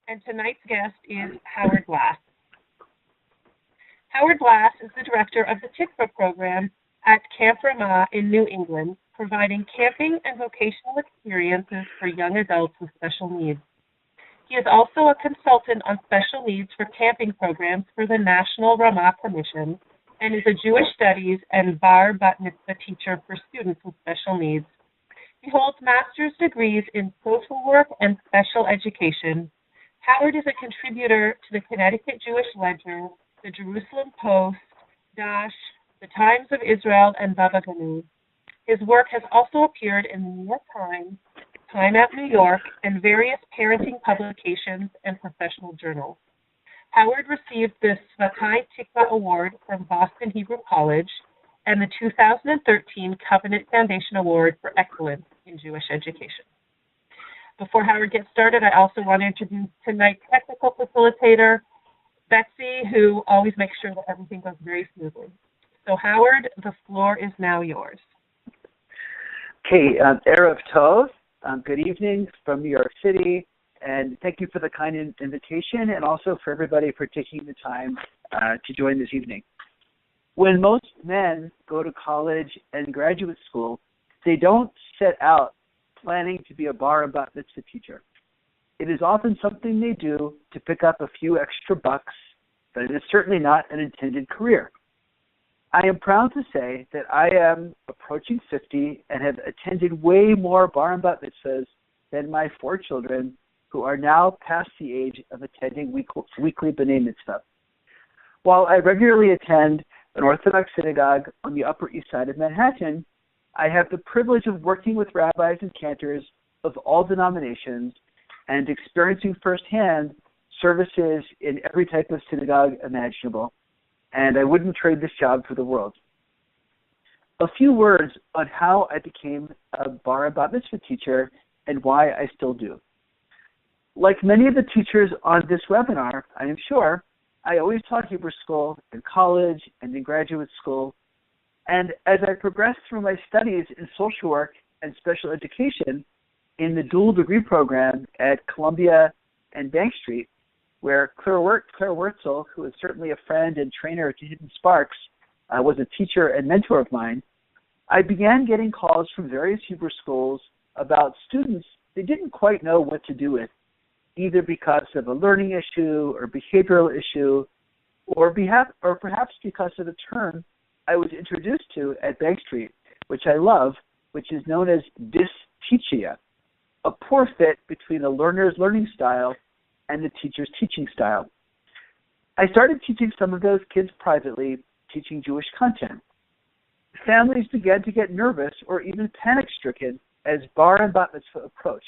and tonight's guest is Howard Blas. Howard Blas is the director of the TICFA program at Camp Ramah in New England, providing camping and vocational experiences for young adults with special needs. He is also a consultant on special needs for camping programs for the National Ramah Commission and is a Jewish studies and bar bat mitzvah teacher for students with special needs. He holds master's degrees in social work and special education. Howard is a contributor to the Connecticut Jewish Ledger, the Jerusalem Post, Dash, the Times of Israel, and Baba Ganoush. His work has also appeared in the New York Times, Time Out New York, and various parenting publications and professional journals. Howard received the Svatai Tikva Award from Boston Hebrew College and the 2013 Covenant Foundation Award for Excellence in Jewish Education. Before Howard gets started, I also want to introduce tonight's technical facilitator, Betsy, who always makes sure that everything goes very smoothly. So Howard, the floor is now yours. Okay, Erev Tov, good evening from New York City, and thank you for the kind invitation and also for everybody for taking the time to join this evening. When most men go to college and graduate school, they don't set out planning to be a bar and bat mitzvah teacher. It is often something they do to pick up a few extra bucks, but it is certainly not an intended career. I am proud to say that I am approaching 50 and have attended way more bar and bat mitzvahs than my 4 children, who are now past the age of attending weekly b'nai mitzvah. While I regularly attend an Orthodox synagogue on the Upper East Side of Manhattan, I have the privilege of working with rabbis and cantors of all denominations and experiencing firsthand services in every type of synagogue imaginable. And I wouldn't trade this job for the world. A few words on how I became a bar and bat mitzvah teacher and why I still do. Like many of the teachers on this webinar, I am sure, I always taught Hebrew school in college and in graduate school. And as I progressed through my studies in social work and special education in the dual degree program at Columbia and Bank Street, where Claire Wurtzel, who is certainly a friend and trainer to Hidden Sparks, was a teacher and mentor of mine, I began getting calls from various Hebrew schools about students they didn't quite know what to do with, either because of a learning issue or behavioral issue, or perhaps because of a term I was introduced to at Bank Street, which I love, which is known as dysteachia, a poor fit between a learner's learning style and the teacher's teaching style. I started teaching some of those kids privately, teaching Jewish content. Families began to get nervous or even panic-stricken as bar and bat mitzvah approached.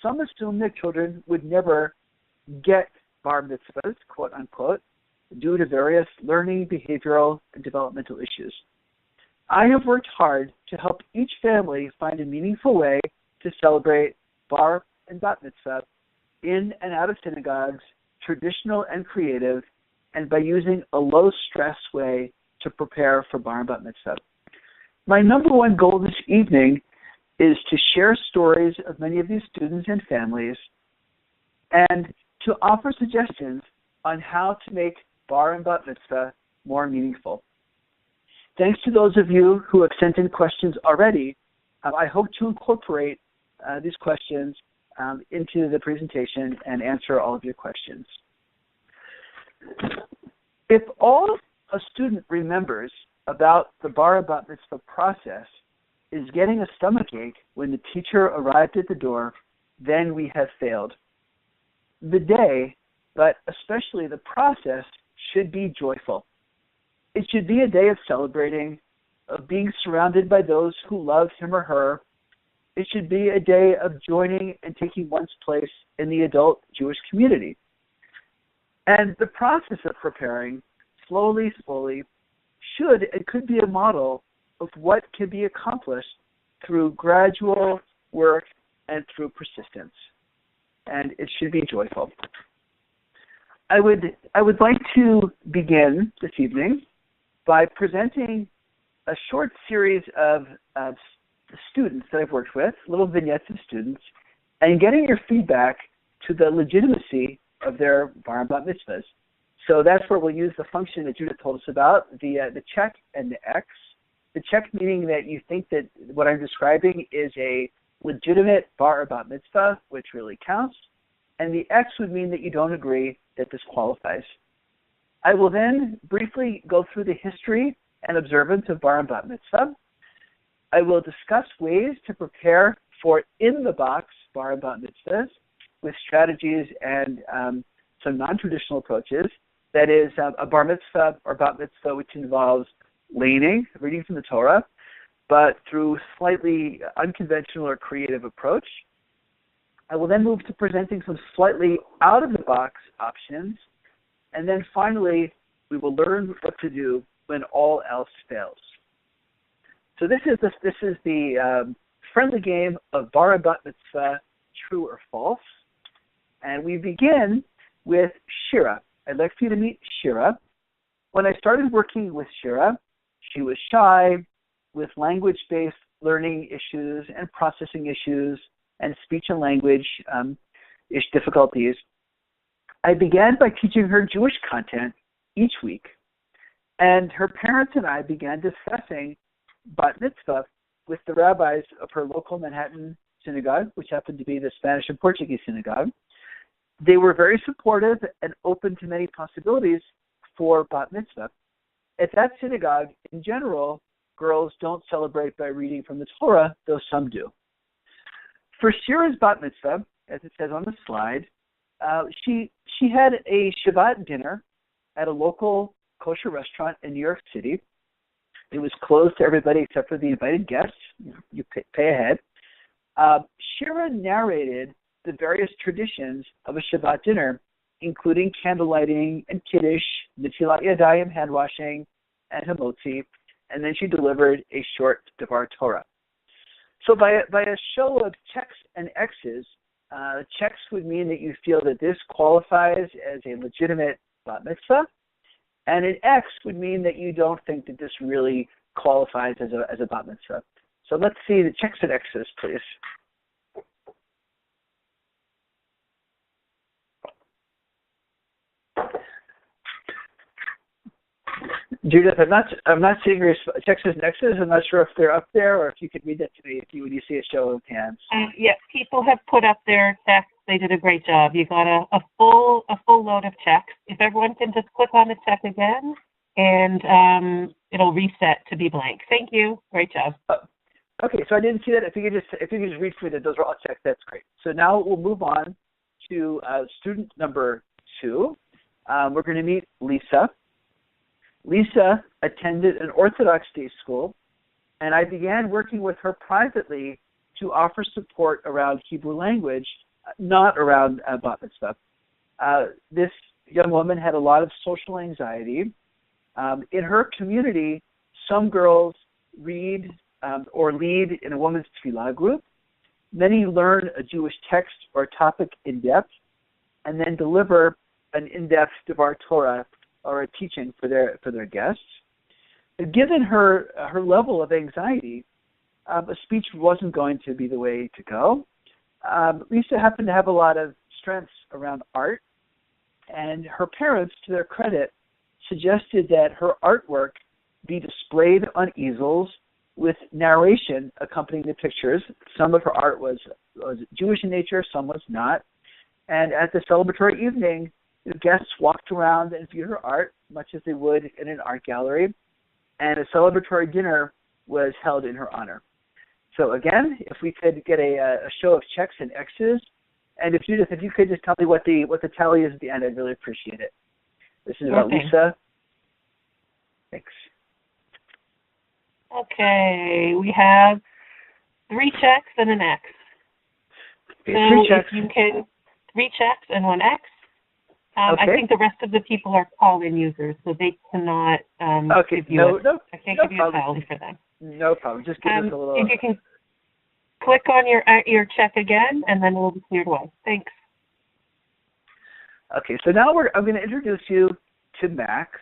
Some assumed their children would never get bar mitzvahs, quote unquote, due to various learning, behavioral, and developmental issues. I have worked hard to help each family find a meaningful way to celebrate bar and bat mitzvah in and out of synagogues, traditional and creative, and by using a low-stress way to prepare for bar and bat mitzvah. My number one goal this evening is to share stories of many of these students and families and to offer suggestions on how to make bar and bat mitzvah more meaningful. Thanks to those of you who have sent in questions already, I hope to incorporate these questions into the presentation and answer all of your questions. If all a student remembers about the bar and bat mitzvah process is getting a stomachache when the teacher arrived at the door, then we have failed. The day, but especially the process, should be joyful. It should be a day of celebrating, of being surrounded by those who love him or her. It should be a day of joining and taking one's place in the adult Jewish community. And the process of preparing, slowly, should and could be a model of what can be accomplished through gradual work and through persistence. And it should be joyful. I would like to begin this evening by presenting a short series of students that I've worked with, little vignettes of students, and getting your feedback to the legitimacy of their bar and bat mitzvahs. So that's where we'll use the function that Judith told us about, the check and the X. The check meaning that you think that what I'm describing is a legitimate bar or bat mitzvah, which really counts, and the X would mean that you don't agree that this qualifies. I will then briefly go through the history and observance of bar and bat mitzvah. I will discuss ways to prepare for in-the-box bar and bat mitzvahs with strategies and some non-traditional approaches. That is a bar mitzvah or bat mitzvah which involves laning, reading from the Torah, but through slightly unconventional or creative approach. I will then move to presenting some slightly out-of-the-box options. And then finally, we will learn what to do when all else fails. So this is the friendly game of bar and bat mitzvah, true or false. And we begin with Shira. I'd like for you to meet Shira. When I started working with Shira, she was shy with language-based learning issues and processing issues and speech and language difficulties. I began by teaching her Jewish content each week, and her parents and I began discussing bat mitzvah with the rabbis of her local Manhattan synagogue, which happened to be the Spanish and Portuguese synagogue. They were very supportive and open to many possibilities for bat mitzvah. At that synagogue, in general, girls don't celebrate by reading from the Torah, though some do. For Shira's bat mitzvah, as it says on the slide, she had a Shabbat dinner at a local kosher restaurant in New York City. It was closed to everybody except for the invited guests. You pay ahead. Shira narrated the various traditions of a Shabbat dinner, including candle lighting and kiddush, netilat yadayim, hand washing, and hamotzi, and then she delivered a short Devar Torah. So by a show of checks and X's, checks would mean that you feel that this qualifies as a legitimate bat mitzvah, and an X would mean that you don't think that this really qualifies as a bat mitzvah. So let's see the checks and X's, please. Judith, I'm not seeing your checks and X's. I'm not sure if they're up there or if you could read that to me when you see a show of hands. Yes, people have put up their checks. They did a great job. You got a full load of checks. If everyone can just click on the check again, and it'll reset to be blank. Thank you. Great job. Okay, so I didn't see that. If you could just read through that, those are all checks. That's great. So now we'll move on to student number 2. We're going to meet Lisa. Lisa attended an Orthodox day school, and I began working with her privately to offer support around Hebrew language, not around bat mitzvah. This young woman had a lot of social anxiety. In her community, some girls read or lead in a women's tefillah group. Many learn a Jewish text or topic in depth, and then deliver an in-depth Devar Torah or a teaching for their guests. Given her level of anxiety, a speech wasn't going to be the way to go. Lisa happened to have a lot of strengths around art, and her parents, to their credit, suggested that her artwork be displayed on easels with narration accompanying the pictures. Some of her art was Jewish in nature, some was not. And at the celebratory evening, the guests walked around and viewed her art, much as they would in an art gallery, and a celebratory dinner was held in her honor. So again, if we could get a show of checks and X's, and if Judith, if you could just tell me what the tally is at the end, I'd really appreciate it. This is about Lisa. Thanks. Okay, we have 3 checks and an X. Okay, so 3 checks. If you can, 3 checks and 1 X. Okay. I think the rest of the people are call-in users, so they cannot give you I can't give you a tally for them. No problem. Just give us a little. If you can click on your check again, and then it will be cleared away. Thanks. Okay, so now I'm going to introduce you to Max.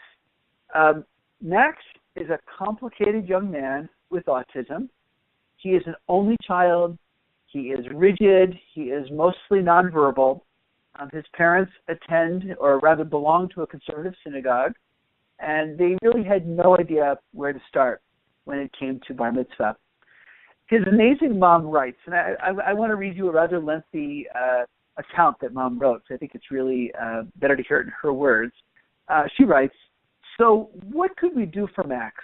Max is a complicated young man with autism. He is an only child. He is rigid. He is mostly nonverbal. His parents attend, or rather belong to a conservative synagogue, and they really had no idea where to start when it came to bar mitzvah. His amazing mom writes, and I want to read you a rather lengthy account that Mom wrote, so I think it's really better to hear it in her words. She writes, "So what could we do for Max?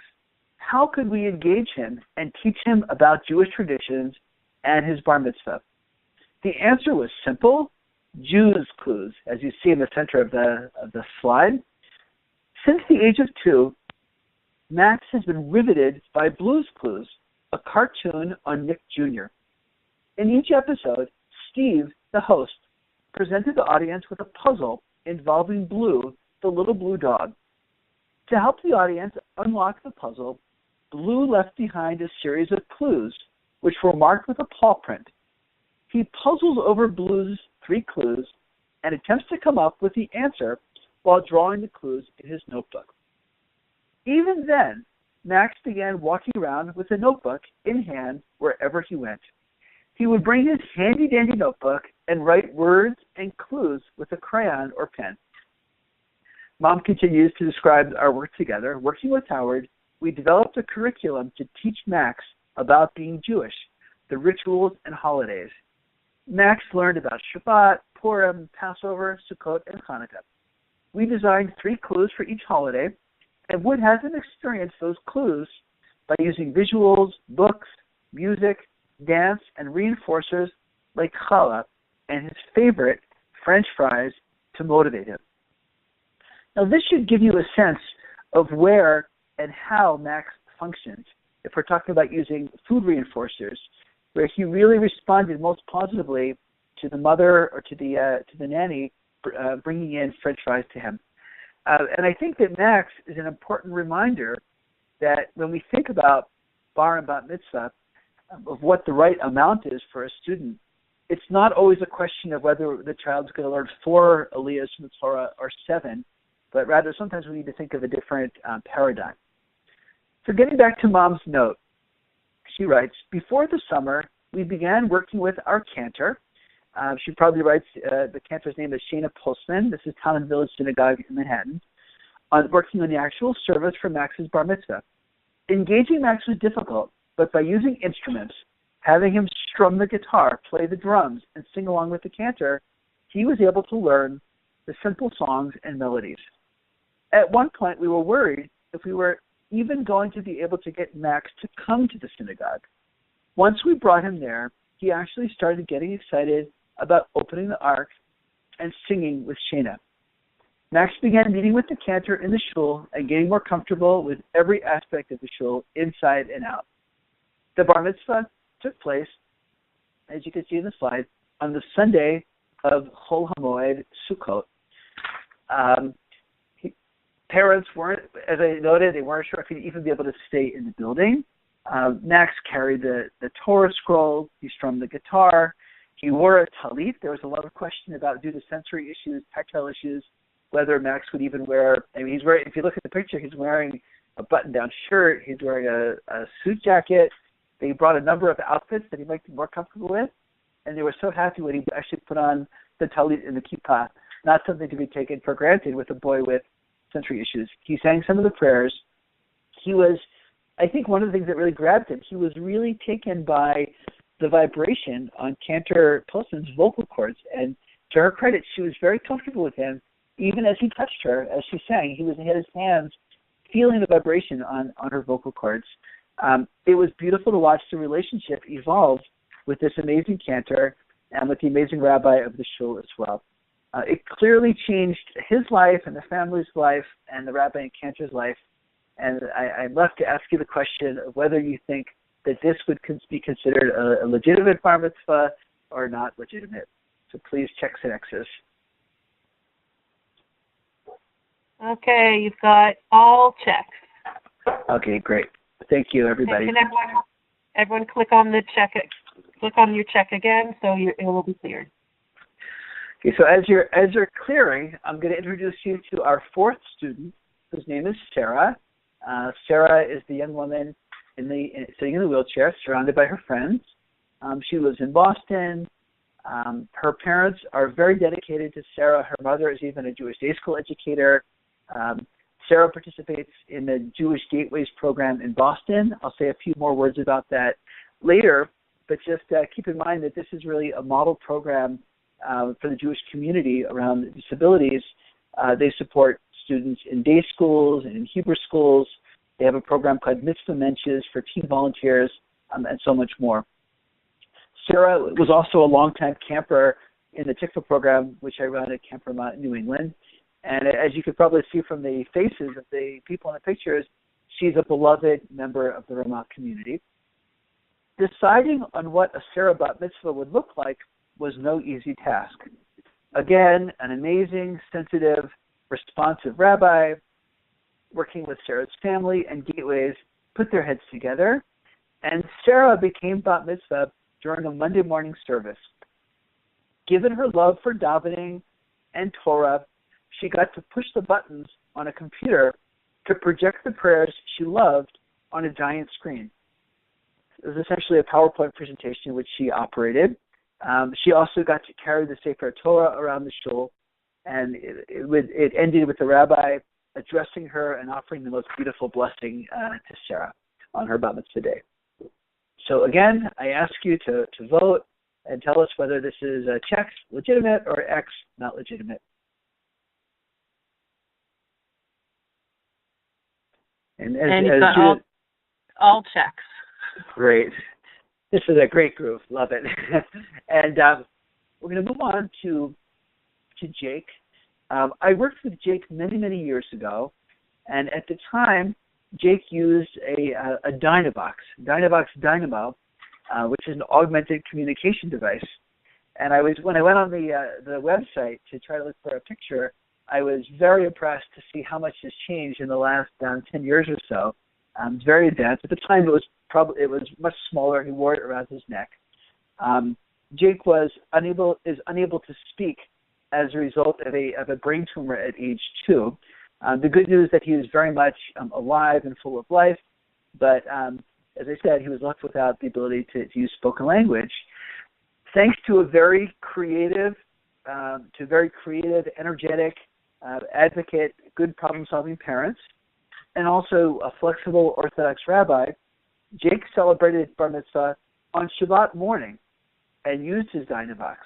How could we engage him and teach him about Jewish traditions and his bar mitzvah?" The answer was simple: Jews clues, as you see in the center of the slide. Since the age of 2, Max has been riveted by Blue's Clues, a cartoon on Nick Jr. In each episode, Steve, the host, presented the audience with a puzzle involving Blue, the little blue dog. To help the audience unlock the puzzle, Blue left behind a series of clues, which were marked with a paw print. He puzzles over Blue's 3 clues and attempts to come up with the answer while drawing the clues in his notebook. Even then, Max began walking around with a notebook in hand wherever he went. He would bring his handy-dandy notebook and write words and clues with a crayon or pen. Mom continues to describe our work together. Working with Howard, we developed a curriculum to teach Max about being Jewish, the rituals and holidays. Max learned about Shabbat, Purim, Passover, Sukkot, and Hanukkah. We designed 3 clues for each holiday, and Wood has him experience those clues by using visuals, books, music, dance, and reinforcers like challah and his favorite, French fries, to motivate him. Now, this should give you a sense of where and how Max functions if we're talking about using food reinforcers, where he really responded most positively to the mother or to the nanny bringing in French fries to him. And I think that Max is an important reminder that when we think about bar and bat mitzvah, of what the right amount is for a student, it's not always a question of whether the child's going to learn 4 aliyahs from the Torah or 7, but rather sometimes we need to think of a different paradigm. So getting back to Mom's note, she writes, "Before the summer, we began working with our cantor." She probably writes, the cantor's name is Shana Postman. This is Town and Village Synagogue in Manhattan, on working on the actual service for Max's bar mitzvah. Engaging Max was difficult, but by using instruments, having him strum the guitar, play the drums, and sing along with the cantor, he was able to learn the simple songs and melodies. At one point, we were worried if we were even going to be able to get Max to come to the synagogue. Once we brought him there, he actually started getting excited about opening the ark and singing with Shana. Max began meeting with the cantor in the shul and getting more comfortable with every aspect of the shul, inside and out. The bar mitzvah took place, as you can see in the slide, on the Sunday of Chol HaMoed Sukkot. Parents weren't, as I noted, they weren't sure if he'd even be able to stay in the building. Max carried the Torah scroll. He strummed the guitar. He wore a talit. There was a lot of question about, due to sensory issues, tactile issues, whether Max would even wear, he's wearing, if you look at the picture, he's wearing a button-down shirt. He's wearing a suit jacket. They brought a number of outfits that he might be more comfortable with, and they were so happy when he actually put on the talit and the kippah, not something to be taken for granted with a boy with sensory issues. He sang some of the prayers. He was, I think one of the things that really grabbed him, he was really taken by the vibration on Cantor Pilson's vocal cords, and to her credit, she was very comfortable with him, even as he touched her, as she sang. He had his hands feeling the vibration on her vocal cords. It was beautiful to watch the relationship evolve with this amazing cantor and with the amazing rabbi of the shul as well. It clearly changed his life and the family's life and the rabbi and cantor's life. And I'd love to ask you the question of whether you think that this would be considered a legitimate bar mitzvah or not legitimate. So please check Synexis. Okay, you've got all checks. Okay, great. Thank you, everybody. Can everyone click on the check? Click on your check again, so it will be cleared. Okay, so as you're clearing, I'm going to introduce you to our 4th student, whose name is Sarah. Sarah is the young woman sitting in the wheelchair, surrounded by her friends. She lives in Boston. Her parents are very dedicated to Sarah. Her mother is even a Jewish day school educator. Sarah participates in the Jewish Gateways program in Boston. I'll say a few more words about that later, but just keep in mind that this is really a model program for the Jewish community around disabilities. They support students in day schools and in Hebrew schools. They have a program called Mitzvah Menches for teen volunteers, and so much more. Sarah was also a longtime camper in the TICFA program, which I run at Camp Vermont, New England. And as you could probably see from the faces of the people in the pictures, she's a beloved member of the Vermont community. Deciding on what a Sarah bat mitzvah would look like was no easy task. Again, an amazing, sensitive, responsive rabbi working with Sarah's family and Gateways put their heads together, and Sarah became bat mitzvah during a Monday morning service. Given her love for davening and Torah, she got to push the buttons on a computer to project the prayers she loved on a giant screen. It was essentially a PowerPoint presentation which she operated. She also got to carry the Sefer Torah around the shul, and it ended with the rabbi addressing her and offering the most beautiful blessing to Sarah on her bat mitzvah day. So again, I ask you to vote and tell us whether this is check legitimate or X not legitimate. And you've got all checks. Great. This is a great group. Love it. And we're going to move on to Jake. I worked with Jake many, many years ago, and at the time, Jake used a Dynavox Dynamo, which is an augmented communication device. And when I went on the website to try to look for a picture, I was very impressed to see how much has changed in the last 10 years or so. It's very advanced. At the time, it was much smaller. He wore it around his neck. Jake is unable to speak as a result of a brain tumor at age 2. The good news is that he is very much alive and full of life, but as I said, he was left without the ability to use spoken language. Thanks to very creative, energetic, advocate, good problem-solving parents, and also a flexible Orthodox rabbi, Jake celebrated Bar Mitzvah on Shabbat morning and used his Dynavox.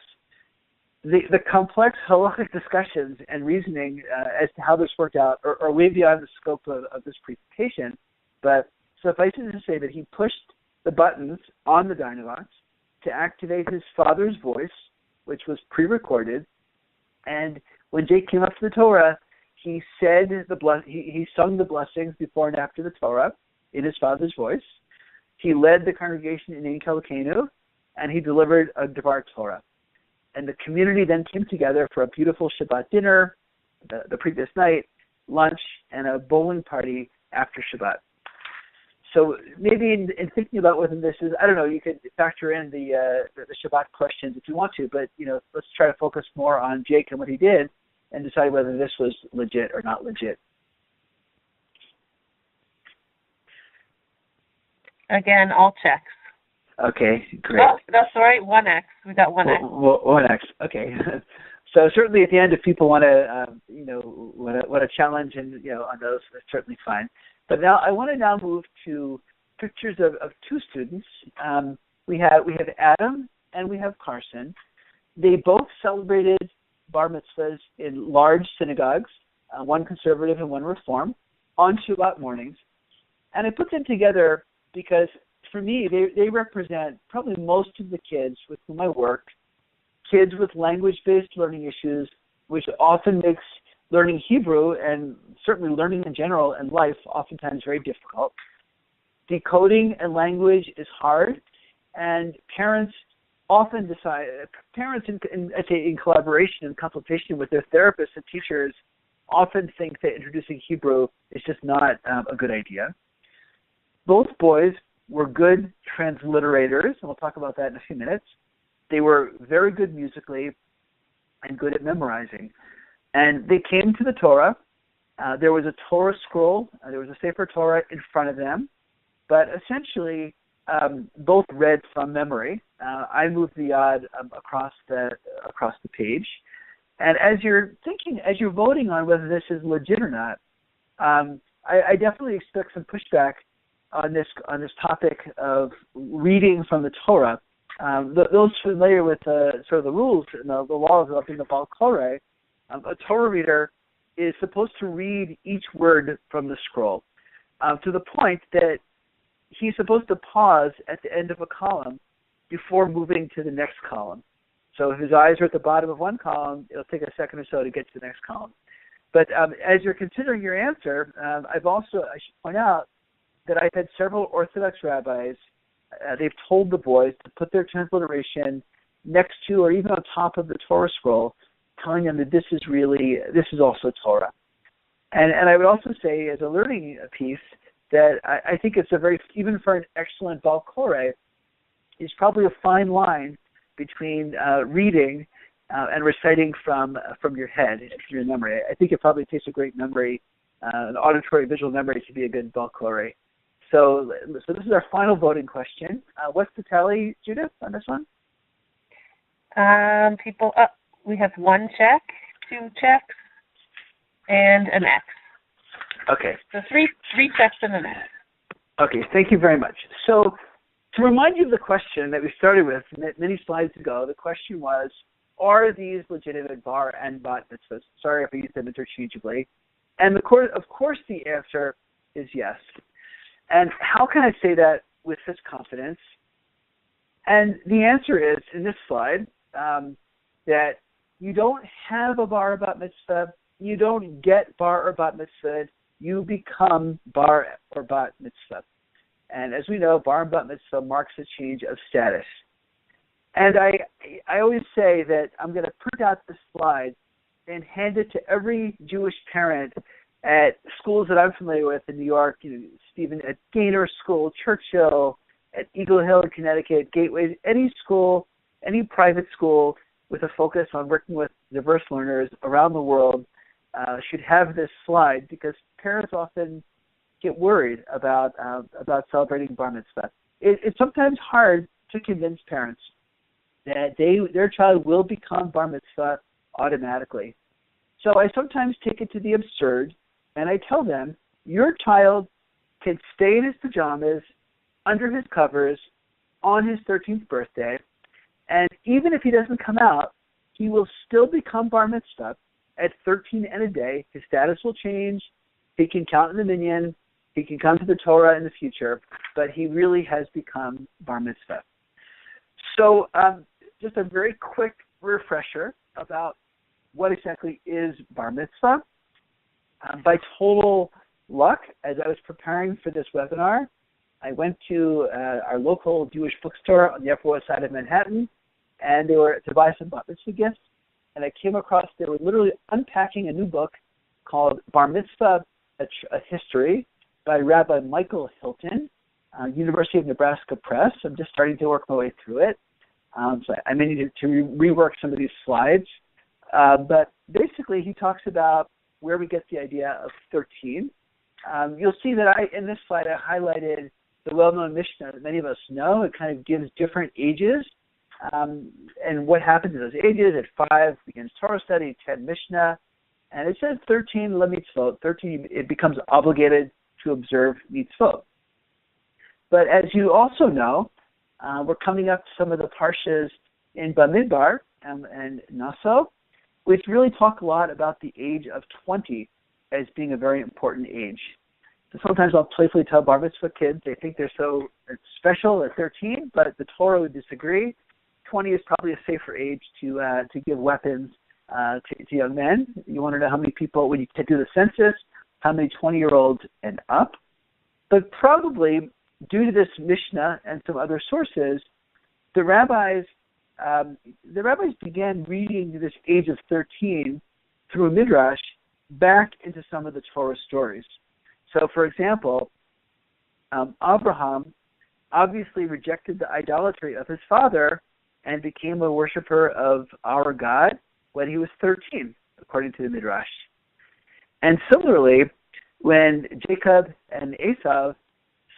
The complex halachic discussions and reasoning as to how this worked out are way beyond the scope of this presentation, but suffice it to say that he pushed the buttons on the Dynavox to activate his father's voice, which was pre-recorded, and when Jake came up to the Torah, he said he sung the blessings before and after the Torah in his father's voice. He led the congregation in Ein Kelkeinu, and he delivered a Devar Torah. And the community then came together for a beautiful Shabbat dinner the previous night, lunch, and a bowling party after Shabbat. So maybe in thinking about whether this is, I don't know, you could factor in the Shabbat questions if you want to, but let's try to focus more on Jake and what he did and decide whether this was legit or not legit. Again, all checks. Okay, great. Oh, that's all right. 1X. We got 1X. 1X. Okay. So certainly at the end, if people want to, want to challenge and on those, that's certainly fine. But now I want to move to pictures of two students. We have Adam and we have Carson. They both celebrated bar mitzvahs in large synagogues, one conservative and one reform, on Shabbat mornings. And I put them together because, for me, they represent probably most of the kids with whom I work, kids with language-based learning issues, which often makes learning Hebrew and certainly learning in general in life oftentimes very difficult. Decoding and language is hard, and parents often decide, in collaboration and consultation with their therapists and teachers, often think that introducing Hebrew is just not a good idea. Both boys were good transliterators, and we'll talk about that in a few minutes. They were very good musically and good at memorizing. And they came to the Torah. There was a Torah scroll. There was a Sefer Torah in front of them. But essentially, both read from memory. I moved the yod across the page. And as you're voting on whether this is legit or not, I definitely expect some pushback on this topic of reading from the Torah. Those familiar with sort of the rules and the laws of being a Baal Koreh, a Torah reader is supposed to read each word from the scroll to the point that he's supposed to pause at the end of a column before moving to the next column. So if his eyes are at the bottom of one column, it'll take a second or so to get to the next column. But as you're considering your answer, I should point out that I've had several Orthodox rabbis, they've told the boys to put their transliteration next to or even on top of the Torah scroll, telling them that this is also Torah. And I would also say, as a learning piece, that I think it's even for an excellent Baal Koreh, it's probably a fine line between reading and reciting from your head, from your memory. I think it probably takes a great memory, an auditory visual memory to be a good Baal Koreh. So this is our final voting question. What's the tally, Judith, on this one? We have one check, two checks, and an X. Okay. So three checks and an X. Okay, thank you very much. So to remind you of the question that we started with many slides ago, the question was, are these legitimate bar and bat mitzvahs? Sorry if I used them interchangeably. And of course the answer is yes. And how can I say that with such confidence? And the answer is, in this slide, that you don't have a bar or bat mitzvah, you don't get bar or bat mitzvah, you become bar or bat mitzvah. And as we know, bar and bat mitzvah marks a change of status. And I always say that I'm going to print out this slide and hand it to every Jewish parent at schools that I'm familiar with in New York, Stephen, at Gaynor School, Churchill, at Eagle Hill in Connecticut, Gateway, any school, any private school with a focus on working with diverse learners around the world should have this slide, because parents often get worried about celebrating bar mitzvah. It's sometimes hard to convince parents that their child will become bar mitzvah automatically. So I sometimes take it to the absurd, and I tell them, your child can stay in his pajamas, under his covers, on his 13th birthday, and even if he doesn't come out, he will still become bar mitzvah at 13 and a day. His status will change. He can count in the minyan. He can come to the Torah in the future, but he really has become bar mitzvah. So just a very quick refresher about what exactly is bar mitzvah. By total luck, as I was preparing for this webinar, I went to our local Jewish bookstore on the Upper West Side of Manhattan, and they were to buy some bar mitzvah gifts. And I came across, they were literally unpacking a new book called Bar Mitzvah, a History, by Rabbi Michael Hilton, University of Nebraska Press. I'm just starting to work my way through it. So I may need to rework some of these slides. But basically, he talks about where we get the idea of 13. You'll see that in this slide, I highlighted the well-known Mishnah that many of us know. It kind of gives different ages. And what happens in those ages. At 5 begins Torah study, 10 Mishnah, and it says 13 mitzvot. 13, it becomes obligated to observe mitzvot. But as you also know, we're coming up to some of the parshas in Bamidbar and Naso, which really talk a lot about the age of 20 as being a very important age. So sometimes I'll playfully tell bar mitzvah kids they think they're so special at 13, but the Torah would disagree. 20 is probably a safer age to give weapons to young men. You want to know how many people, when you do the census, how many 20-year-olds and up. But probably due to this Mishnah and some other sources, the rabbis began reading this age of 13 through a midrash back into some of the Torah stories. So, for example, Abraham obviously rejected the idolatry of his father and became a worshiper of our God when he was 13, according to the midrash. And similarly, when Jacob and Esau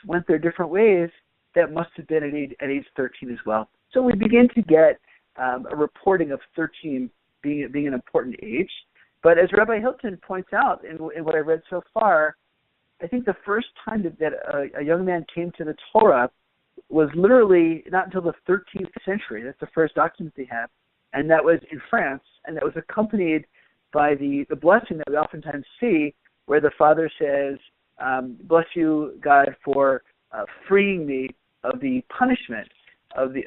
went their different ways, that must have been at age 13 as well. So we begin to get a reporting of 13 being an important age. But as Rabbi Hilton points out in what I read so far, I think the first time that a young man came to the Torah was literally not until the 13th century. That's the first document they have. And that was in France, and that was accompanied by the blessing that we oftentimes see, where the father says, bless you, God, for freeing me of the punishment of the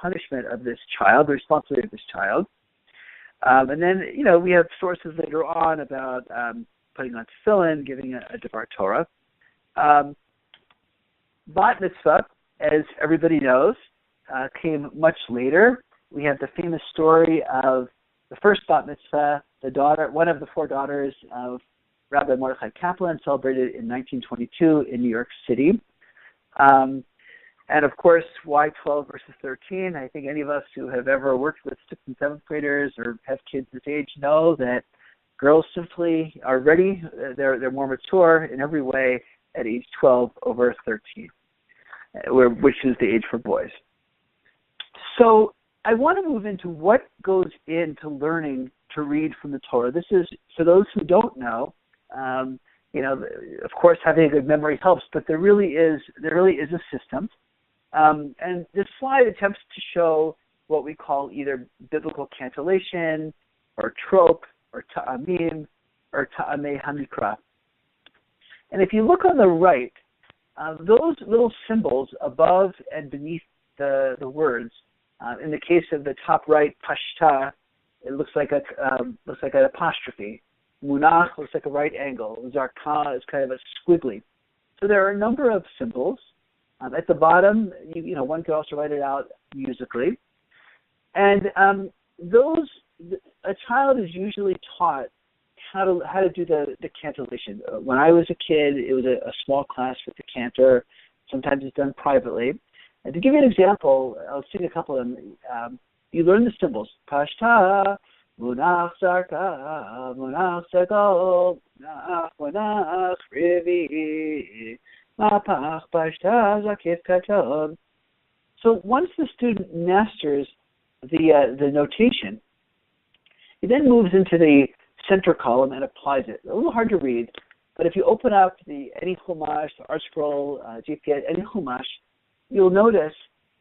punishment of this child, the responsibility of this child. And then, we have sources later on about putting on tefillin, giving a Devar Torah. Bat mitzvah, as everybody knows, came much later. We have the famous story of the first bat mitzvah, one of the four daughters of Rabbi Mordechai Kaplan, celebrated in 1922 in New York City. And of course, why 12 versus 13? I think any of us who have ever worked with 6th and 7th graders or have kids this age know that girls simply are ready. They're more mature in every way at age 12 over 13, which is the age for boys. So I want to move into what goes into learning to read from the Torah. This is, for those who don't know, of course, having a good memory helps, but there really is a system. And this slide attempts to show what we call either biblical cantillation, or trope, or ta'amim, or ta'amei hamikra. And if you look on the right, those little symbols above and beneath the words, in the case of the top right, pashta, it looks like an apostrophe. Munach looks like a right angle. Zarka is kind of a squiggly. So there are a number of symbols. At the bottom, one could also write it out musically. And a child is usually taught how to do the cantillation. When I was a kid, it was a small class with the cantor. Sometimes it's done privately. And to give you an example, I'll sing a couple of them. You learn the symbols. Pashta, Munach Zarka, Munach Segol, Munach Rivi, Mapach Pashta Zakif Katon. So once the student masters the notation, he then moves into the center column and applies it. A little hard to read, but if you open up any Chumash, the Art Scroll, GPS, any Chumash, you'll notice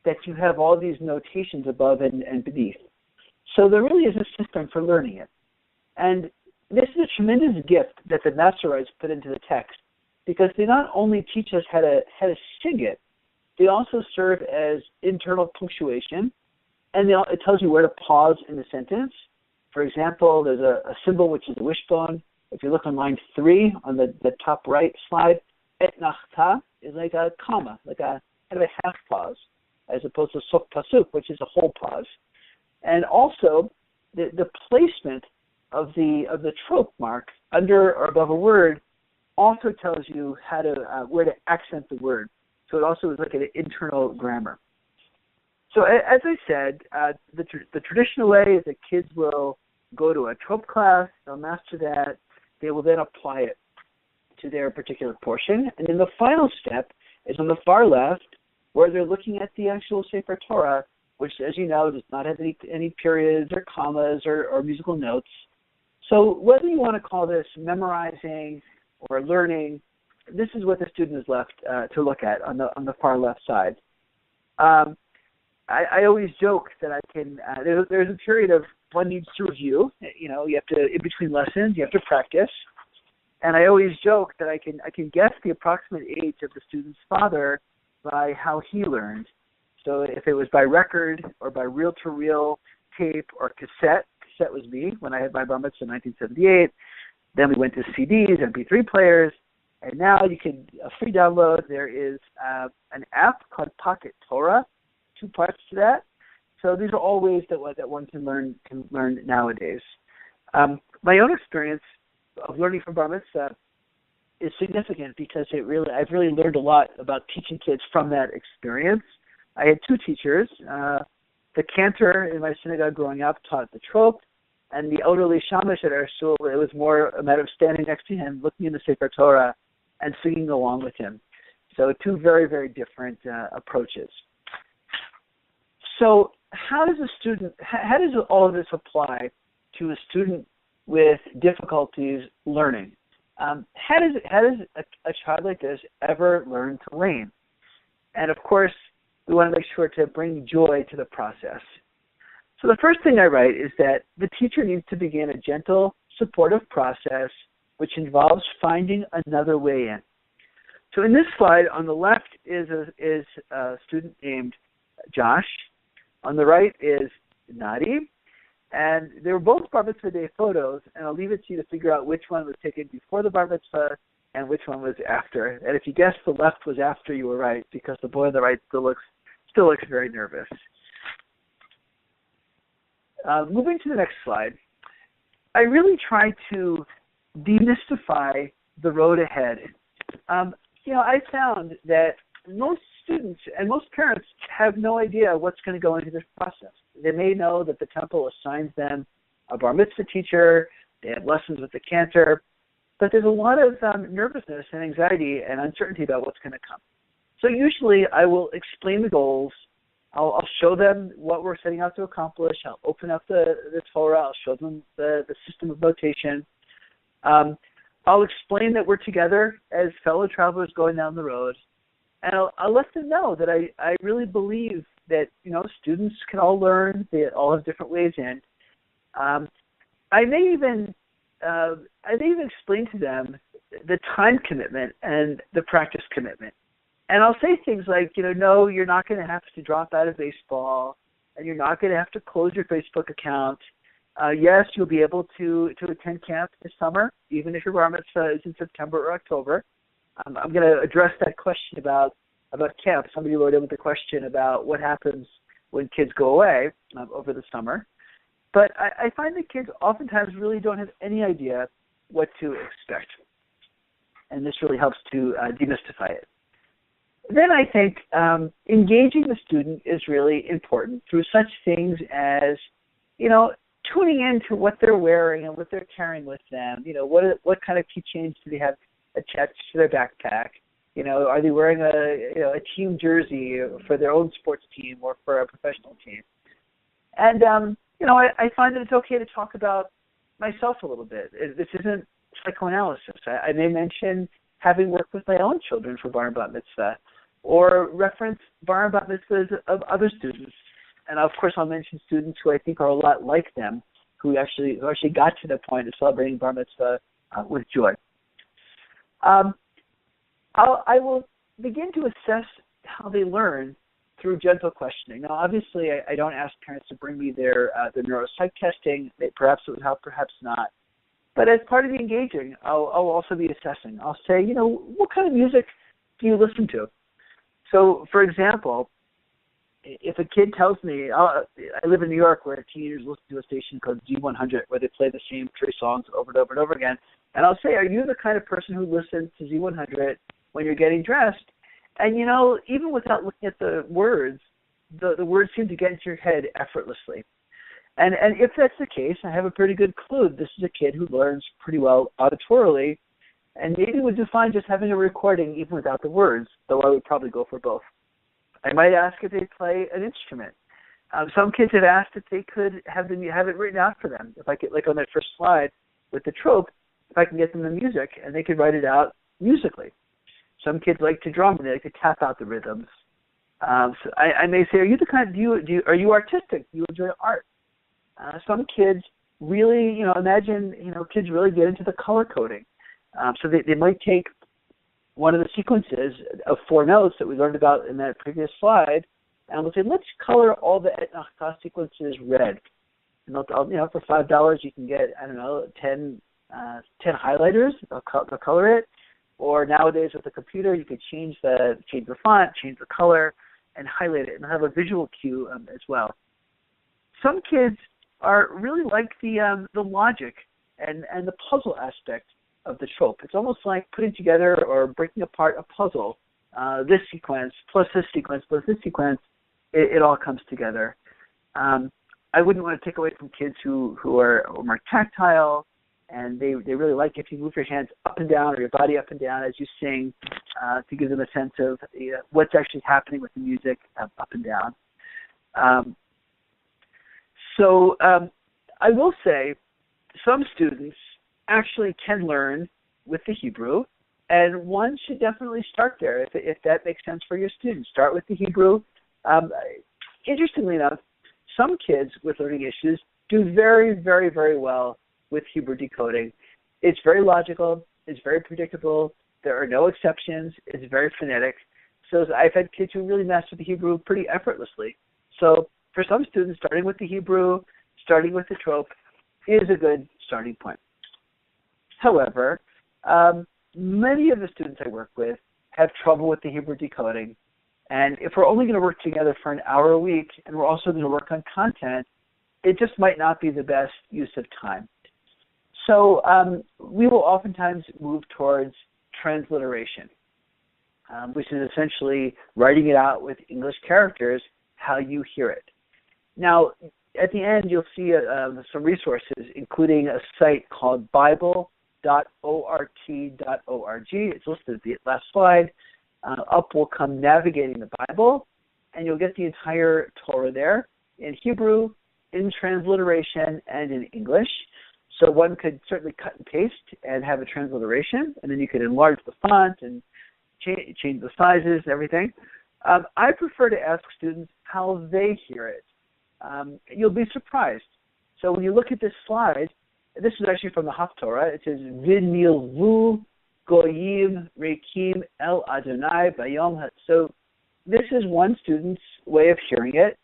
that you have all these notations above and beneath. So there really is a system for learning it. And this is a tremendous gift that the Masoretes put into the text, because they not only teach us how to sing it, they also serve as internal punctuation, and it tells you where to pause in the sentence. For example, there's a symbol which is a wishbone. If you look on line 3 on the top right slide, et nachta is like a comma, like a kind of a half pause, as opposed to sof pasuk, which is a whole pause. And also, the placement of the trope mark under or above a word also tells you where to accent the word. So it also is like an internal grammar. So as I said, the traditional way is that kids will go to a trope class, they'll master that, they will then apply it to their particular portion. And then the final step is on the far left, where they're looking at the actual Sefer Torah, which, as you know, does not have any periods or commas or musical notes. So whether you want to call this memorizing or learning, this is what the student is left to look at on the far left side. I always joke that I can. There's a period of one needs to review. You have to, in between lessons, you have to practice. And I always joke that I can guess the approximate age of the student's father by how he learned. So if it was by record or by reel-to-reel tape or cassette was me when I had my bar mitzvah in 1978. Then we went to CDs, MP3 players, and now you can free download. There is an app called Pocket Torah, 2 parts to that. So these are all ways that one can learn nowadays. My own experience of learning from bar mitzvah is significant because I've really learned a lot about teaching kids from that experience. I had 2 teachers. The cantor in my synagogue growing up taught the trope, and the elderly shamash at our shul, it was more a matter of standing next to him, looking in the Sefer Torah, and singing along with him. So two very, very different approaches. So how does all of this apply to a student with difficulties learning? How does a child like this ever learn to lame? And of course, we want to make sure to bring joy to the process. So the first thing I write is that the teacher needs to begin a gentle, supportive process which involves finding another way in. So in this slide, on the left is a student named Josh. On the right is Nadi. And they were both bar mitzvah day photos, and I'll leave it to you to figure out which one was taken before the bar mitzvah and which one was after. And if you guessed the left was after, you were right, because the boy on the right still looks very nervous. Moving to the next slide, I really try to demystify the road ahead. I found that most students and most parents have no idea what's going to go into this process. They may know that the temple assigns them a bar mitzvah teacher, they have lessons with the cantor, but there's a lot of nervousness and anxiety and uncertainty about what's going to come. So usually I will explain the goals. I'll show them what we're setting out to accomplish. I'll open up the Torah. I'll show them the system of notation. I'll explain that we're together as fellow travelers going down the road. And I'll let them know that I really believe that, students can all learn. They all have different ways in. I may even explain to them the time commitment and the practice commitment. And I'll say things like, no, you're not going to have to drop out of baseball, and you're not going to have to close your Facebook account. Yes, you'll be able to attend camp this summer, even if your bar mitzvah is in September or October. I'm going to address that question about camp. Somebody wrote in with a question about what happens when kids go away over the summer. But I find that kids oftentimes really don't have any idea what to expect. And this really helps to demystify it. Then I think engaging the student is really important through such things as, tuning into what they're wearing and what they're carrying with them. What kind of keychains do they have attached to their backpack? Are they wearing a team jersey for their own sports team or for a professional team? And, I find that it's okay to talk about myself a little bit. This isn't psychoanalysis. I may mention having worked with my own children for bar and bat mitzvah, or reference bar and bat mitzvahs of other students. And of course, I'll mention students who I think are a lot like them, who actually got to the point of celebrating bar mitzvah with joy. I will begin to assess how they learn through gentle questioning. Now, obviously, I don't ask parents to bring me their neuropsych testing. Perhaps it would help, perhaps not. But as part of the engaging, I'll also be assessing. I'll say, what kind of music do you listen to? So, for example, if a kid tells me, I live in New York where teenagers listen to a station called Z100 where they play the same three songs over and over and over again, and I'll say, are you the kind of person who listens to Z100 when you're getting dressed? And, even without looking at the words words seem to get into your head effortlessly. And if that's the case, I have a pretty good clue. This is a kid who learns pretty well auditorily, and maybe would do fine just having a recording even without the words, though I would probably go for both. I might ask if they play an instrument. Some kids have asked if they could have it written out for them. If I could, like on that first slide with the trope, if I can get them the music and they could write it out musically. Some kids like to drum and they like to tap out the rhythms. So I may say, are you the kind? Are you artistic? Do you enjoy art? Some kids really, imagine, kids really get into the color coding. So they might take one of the sequences of 4 notes that we learned about in that previous slide, and we'll say, let's color all the etnachta sequences red. And they'll, for $5 you can get, 10 highlighters. They'll color it. Or nowadays with the computer, you could change the font, change the color, and highlight it, and have a visual cue as well. Some kids are really like the logic and the puzzle aspect of the trope. It's almost like putting together or breaking apart a puzzle. This sequence plus this sequence plus this sequence, it all comes together. I wouldn't want to take away from kids who are more tactile, and they really like if you move your hands up and down or your body up and down as you sing to give them a sense of what's actually happening with the music up and down. So I will say some students actually can learn with the Hebrew, and one should definitely start there if that makes sense for your students. Start with the Hebrew. Interestingly enough, some kids with learning issues do very, very, very well with Hebrew decoding. It's very logical. It's very predictable. There are no exceptions. It's very phonetic. So I've had kids who really master the Hebrew pretty effortlessly. So for some students, starting with the Hebrew, starting with the trope is a good starting point. However, many of the students I work with have trouble with the Hebrew decoding. And if we're only going to work together for an hour a week and we're also going to work on content, it just might not be the best use of time. So we will oftentimes move towards transliteration, which is essentially writing it out with English characters how you hear it. Now, at the end, you'll see some resources, including a site called Bible.ort.org. It's listed at the last slide. Up will come Navigating the Bible, and you'll get the entire Torah there in Hebrew, in transliteration, and in English. So one could certainly cut and paste and have a transliteration, and then you could enlarge the font and change the sizes and everything. I prefer to ask students how they hear it. You'll be surprised. So when you look at this slide, this is actually from the Haftorah. It says, V'nilvu goyim rekim el Adonai bayom. So this is one student's way of hearing it,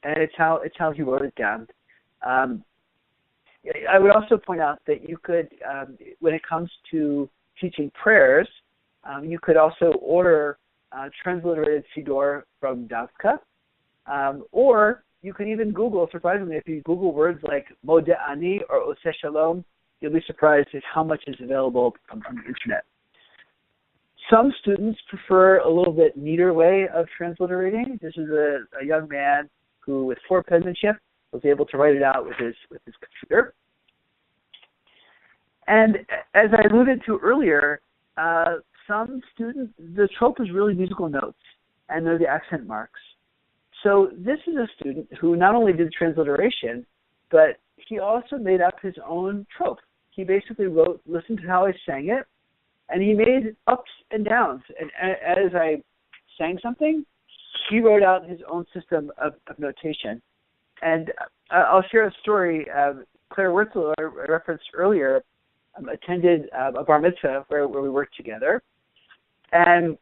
and it's how he wrote it down. I would also point out that you could, when it comes to teaching prayers, you could also order transliterated Siddur from Davka, or you could even Google, surprisingly, if you Google words like Modeh Ani or Oseh Shalom, you'll be surprised at how much is available on the internet. Some students prefer a little bit neater way of transliterating. This is a young man who, with four penmanship, was able to write it out with his computer. And as I alluded to earlier, some students, the trope is really musical notes, and they're the accent marks. So this is a student who not only did transliteration, but he also made up his own trope. He basically wrote, listened to how I sang it, and he made ups and downs. And as I sang something, he wrote out his own system of notation. And I'll share a story. Claire Wurzel, I referenced earlier, attended a bar mitzvah where we worked together. And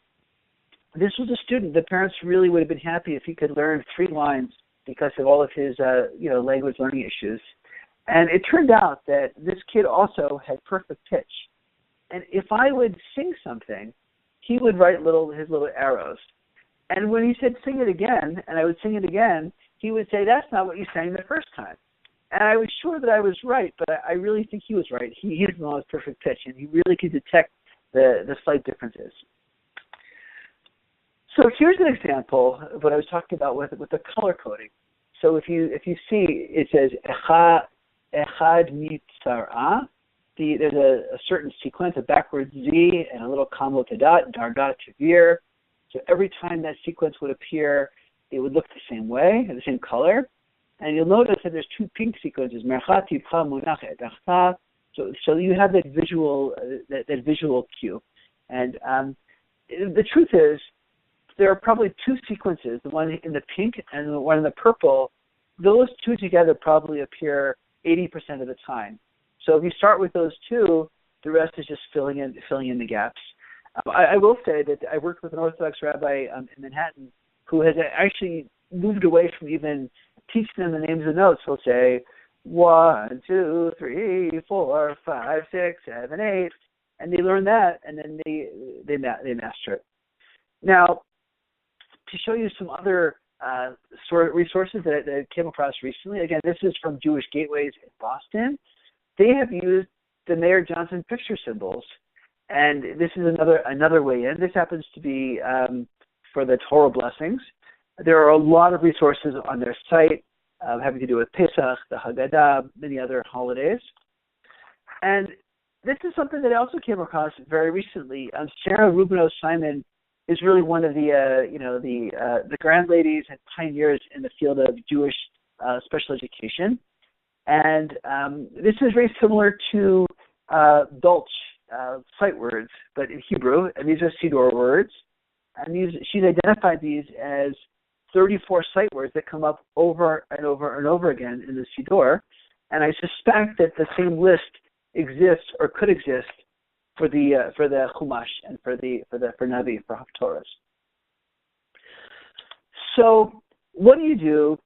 this was a student. The parents really would have been happy if he could learn 3 lines because of all of his language learning issues. And it turned out that this kid also had perfect pitch. And if I would sing something, he would write his little arrows. And when he said sing it again, and I would sing it again, he would say, that's not what you sang the first time. And I was sure that I was right, but I really think he was right. He didn't know his perfect pitch, and he really could detect the slight differences. So here's an example of what I was talking about with the color coding. So if you see, it says Echad Mitzara. There's a certain sequence, a backwards Z and a little combo Tadat, Dargat Tavir. So every time that sequence would appear, it would look the same way, the same color. And you'll notice that there's 2 pink sequences, Merchat Tivcha Munach Etachta. So you have that visual cue. And the truth is, there are probably 2 sequences, the one in the pink and the one in the purple. Those 2 together probably appear 80% of the time. So if you start with those 2, the rest is just filling in the gaps. I will say that I worked with an Orthodox rabbi in Manhattan who has actually moved away from even teaching them the names of the notes. He'll say 1, 2, 3, 4, 5, 6, 7, 8, and they learn that, and then they master it. Now, to show you some other resources that I came across recently, again, this is from Jewish Gateways in Boston. They have used the Mayer Johnson picture symbols, and this is another way in. This happens to be for the Torah blessings. There are a lot of resources on their site having to do with Pesach, the Haggadah, many other holidays. And this is something that I also came across very recently. Sarah Rubino-Simon is really one of the grand ladies and pioneers in the field of Jewish special education. And this is very similar to Dolch sight words, but in Hebrew, and these are Siddur words. And she's identified these as 34 sight words that come up over and over and over again in the Siddur. And I suspect that the same list exists or could exist for the Chumash and for Navi, for Haftorahs. So what do you do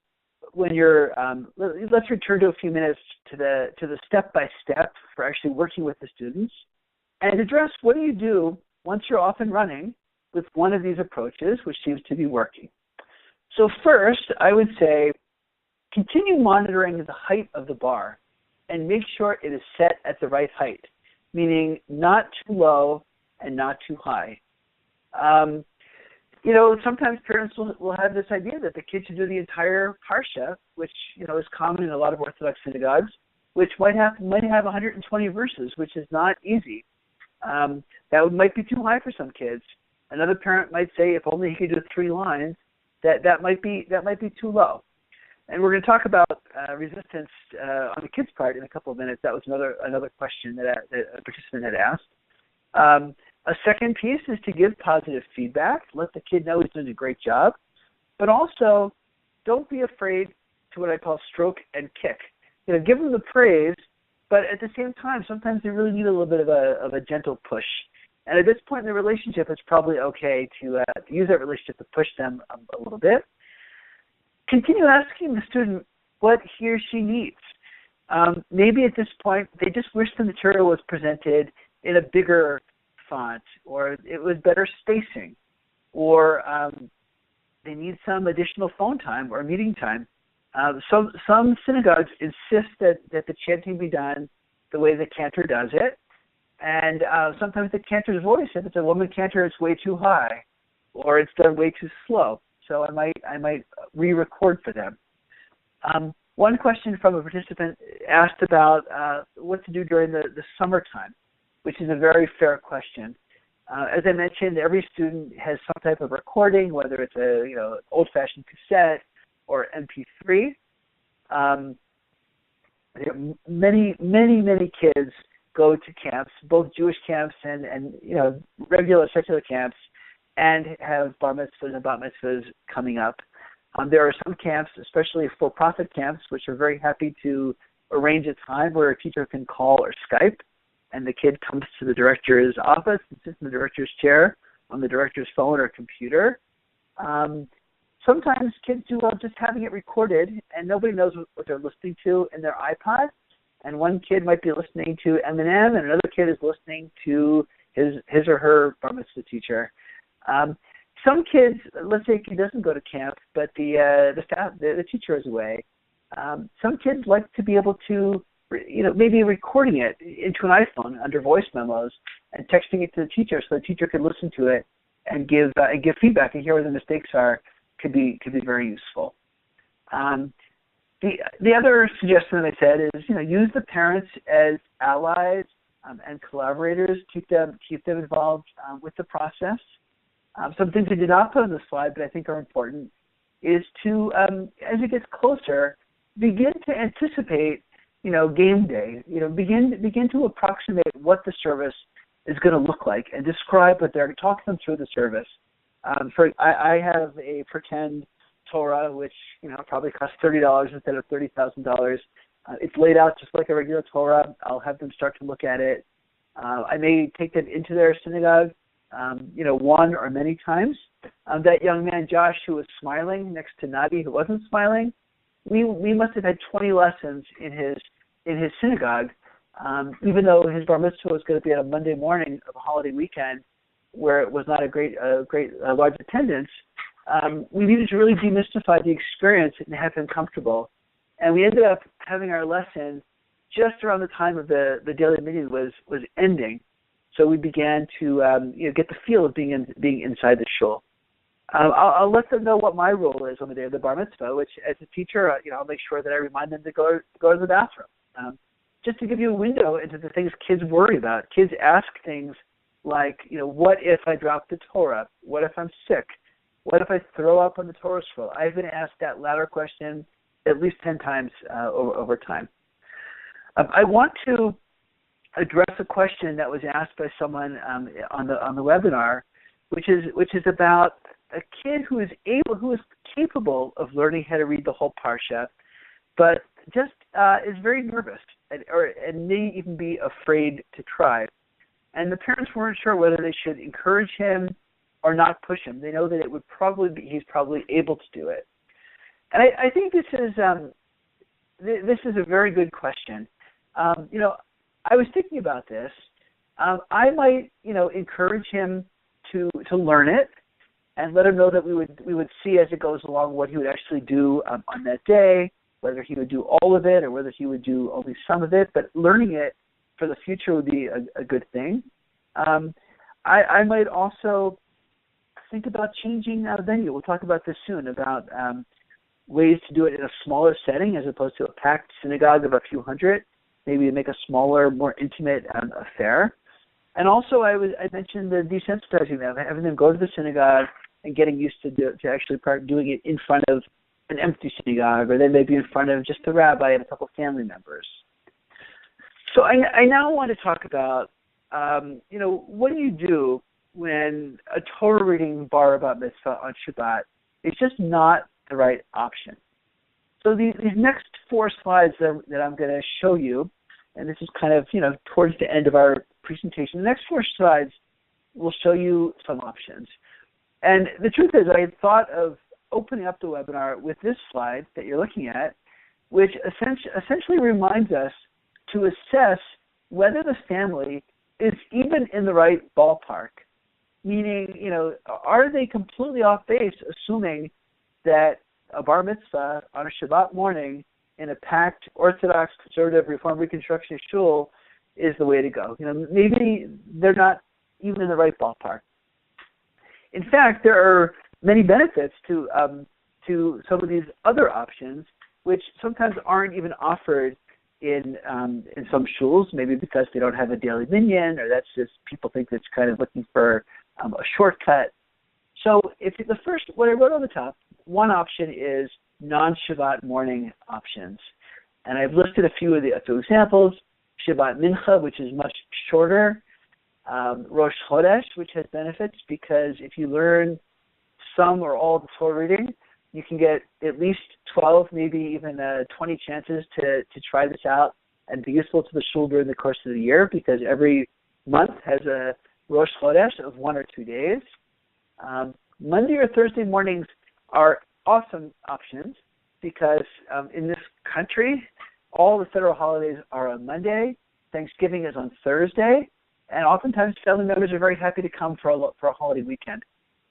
when you're? Let's return to a few minutes to the step by step for actually working with the students, and address what do you do once you're off and running with one of these approaches, which seems to be working. So first, I would say continue monitoring the height of the bar and make sure it is set at the right height, meaning not too low and not too high. Sometimes parents will have this idea that the kid should do the entire parsha, which, is common in a lot of Orthodox synagogues, which might have 120 verses, which is not easy. That might be too high for some kids. Another parent might say if only he could do 3 lines, that might be too low. And we're going to talk about resistance on the kids' part in a couple of minutes. That was another question that a participant had asked. A second piece is to give positive feedback. Let the kid know he's doing a great job. But also, don't be afraid to what I call stroke and kick. Give them the praise, but at the same time, sometimes they really need a little bit of a gentle push. And at this point in the relationship, it's probably okay to use that relationship to push them a little bit. Continue asking the student what he or she needs. Maybe at this point, they just wish the material was presented in a bigger font, or it was better spacing, or they need some additional phone time or meeting time. Some synagogues insist that the chanting be done the way the cantor does it, and sometimes the cantor's voice, if it's a woman cantor, it's way too high, or it's done way too slow. So I might re-record for them. One question from a participant asked about what to do during the summertime, which is a very fair question. As I mentioned, every student has some type of recording, whether it's a old-fashioned cassette or MP3. Many kids go to camps, both Jewish camps and regular secular camps, and have bar mitzvahs and bat mitzvahs coming up. There are some camps, especially for-profit camps, which are very happy to arrange a time where a teacher can call or Skype, and the kid comes to the director's office and sits in the director's chair on the director's phone or computer. Sometimes kids do well just having it recorded, and nobody knows what they're listening to in their iPod. And one kid might be listening to Eminem, and another kid is listening to his or her bar mitzvah teacher. Some kids, let's say a kid doesn't go to camp, but the teacher is away. Some kids like to be able to, maybe recording it into an iPhone under voice memos and texting it to the teacher so the teacher can listen to it and give feedback and hear where the mistakes are. Could be very useful. The other suggestion that I said is use the parents as allies and collaborators. Keep them involved with the process. Some things I did not put on the slide, but I think are important, is to as it gets closer, begin to anticipate game day. Begin to approximate what the service is going to look like and describe what they're talking them through the service. I have a pretend Torah, which probably costs $30 instead of $30,000. It's laid out just like a regular Torah. I'll have them start to look at it. I may take them into their synagogue, one or many times. That young man Josh, who was smiling next to Nabi, who wasn't smiling, we must have had 20 lessons in his synagogue, even though his bar mitzvah was going to be on a Monday morning of a holiday weekend, where it was not a large attendance. We needed to really demystify the experience and have him comfortable. And we ended up having our lesson just around the time of the daily meeting was ending. So we began to get the feel of being inside the shul. I'll let them know what my role is on the day of the bar mitzvah, which as a teacher, I'll make sure that I remind them to go to the bathroom. just to give you a window into the things kids worry about. Kids ask things like, what if I drop the Torah? What if I'm sick? What if I throw up on the Torah scroll? I've been asked that latter question at least 10 times over time. I want to address a question that was asked by someone on the webinar, which is about a kid who is capable of learning how to read the whole parsha, but just is very nervous and may even be afraid to try. And the parents weren't sure whether they should encourage him or not push him. They know that he's probably able to do it. And I think this is a very good question. I was thinking about this. I might, encourage him to learn it and let him know that we would see as it goes along what he would actually do on that day, whether he would do all of it or whether he would do only some of it. But learning it for the future would be a good thing. I might also think about changing venue. We'll talk about this soon, about ways to do it in a smaller setting as opposed to a packed synagogue of a few hundred, maybe to make a smaller, more intimate affair. And also I mentioned the desensitizing them, having them go to the synagogue and getting used to actually doing it in front of an empty synagogue, or then maybe in front of just the rabbi and a couple family members. So I now want to talk about, what do you do when a Torah reading bar bat mitzvah on Shabbat is just not the right option? So these next 4 slides that I'm going to show you, and this is kind of, towards the end of our presentation, the next 4 slides will show you some options. And the truth is, I had thought of opening up the webinar with this slide that you're looking at, which essentially reminds us to assess whether the family is even in the right ballpark. Meaning, are they completely off base assuming that a bar mitzvah on a Shabbat morning in a packed Orthodox, conservative, Reform Reconstructionist shul is the way to go? Maybe they're not even in the right ballpark. In fact, there are many benefits to some of these other options, which sometimes aren't even offered in some shuls, maybe because they don't have a daily minyan, or that's just people think that's kind of looking for a shortcut. So what I wrote on the top, one option is non-Shabbat morning options. And I've listed a few of the examples: Shabbat Mincha, which is much shorter; Rosh Chodesh, which has benefits because if you learn some or all of the Torah reading, you can get at least 12, maybe even 20 chances to try this out and be useful to the shul during the course of the year, because every month has a Rosh Chodesh of 1 or 2 days. Monday or Thursday mornings are awesome options because in this country, all the federal holidays are on Monday. Thanksgiving is on Thursday. And oftentimes family members are very happy to come for a holiday weekend.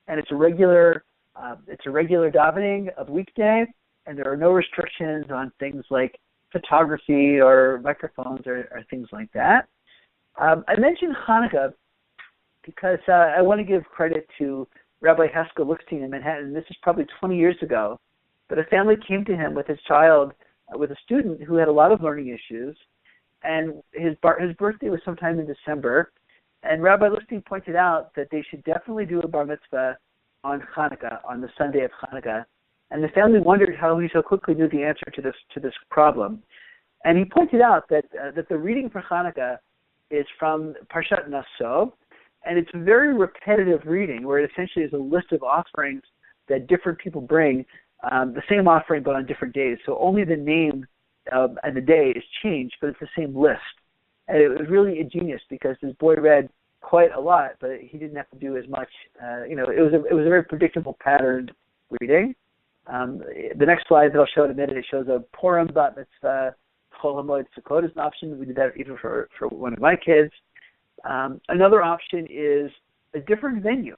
And it's a regular davening of weekday, and there are no restrictions on things like photography or microphones or things like that. I mentioned Hanukkah because I want to give credit to Rabbi Haskell Lookstein in Manhattan. This is probably 20 years ago, but a family came to him with his child, with a student who had a lot of learning issues, and his birthday was sometime in December, and Rabbi Lookstein pointed out that they should definitely do a bar mitzvah on Hanukkah, on the Sunday of Hanukkah, and the family wondered how he so quickly knew the answer to this problem. And he pointed out that the reading for Hanukkah is from Parshat Naso, and it's a very repetitive reading where it essentially is a list of offerings that different people bring, the same offering but on different days. So only the name and the day is changed, but it's the same list. And it was really ingenious because this boy read quite a lot, but he didn't have to do as much. It was a very predictable patterned reading. The next slide that I'll show in a minute, it shows a Purim bat mitzvah, Chol HaMoed Sukkot is an option. We did that even for one of my kids. Another option is a different venue.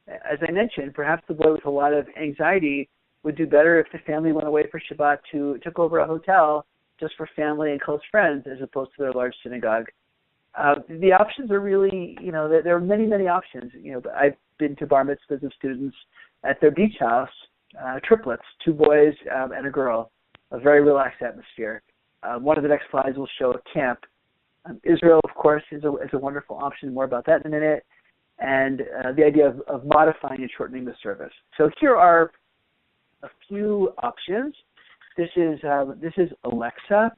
As I mentioned, perhaps the boy with a lot of anxiety would do better if the family went away for Shabbat took over a hotel just for family and close friends as opposed to their large synagogue. The options are really, there are many, many options. I've been to bar mitzvahs of students at their beach house, triplets, 2 boys and a girl, a very relaxed atmosphere. one of the next slides will show a camp. Israel, of course, is a wonderful option. More about that in a minute. And the idea of modifying and shortening the service. So here are a few options. This is Alexa.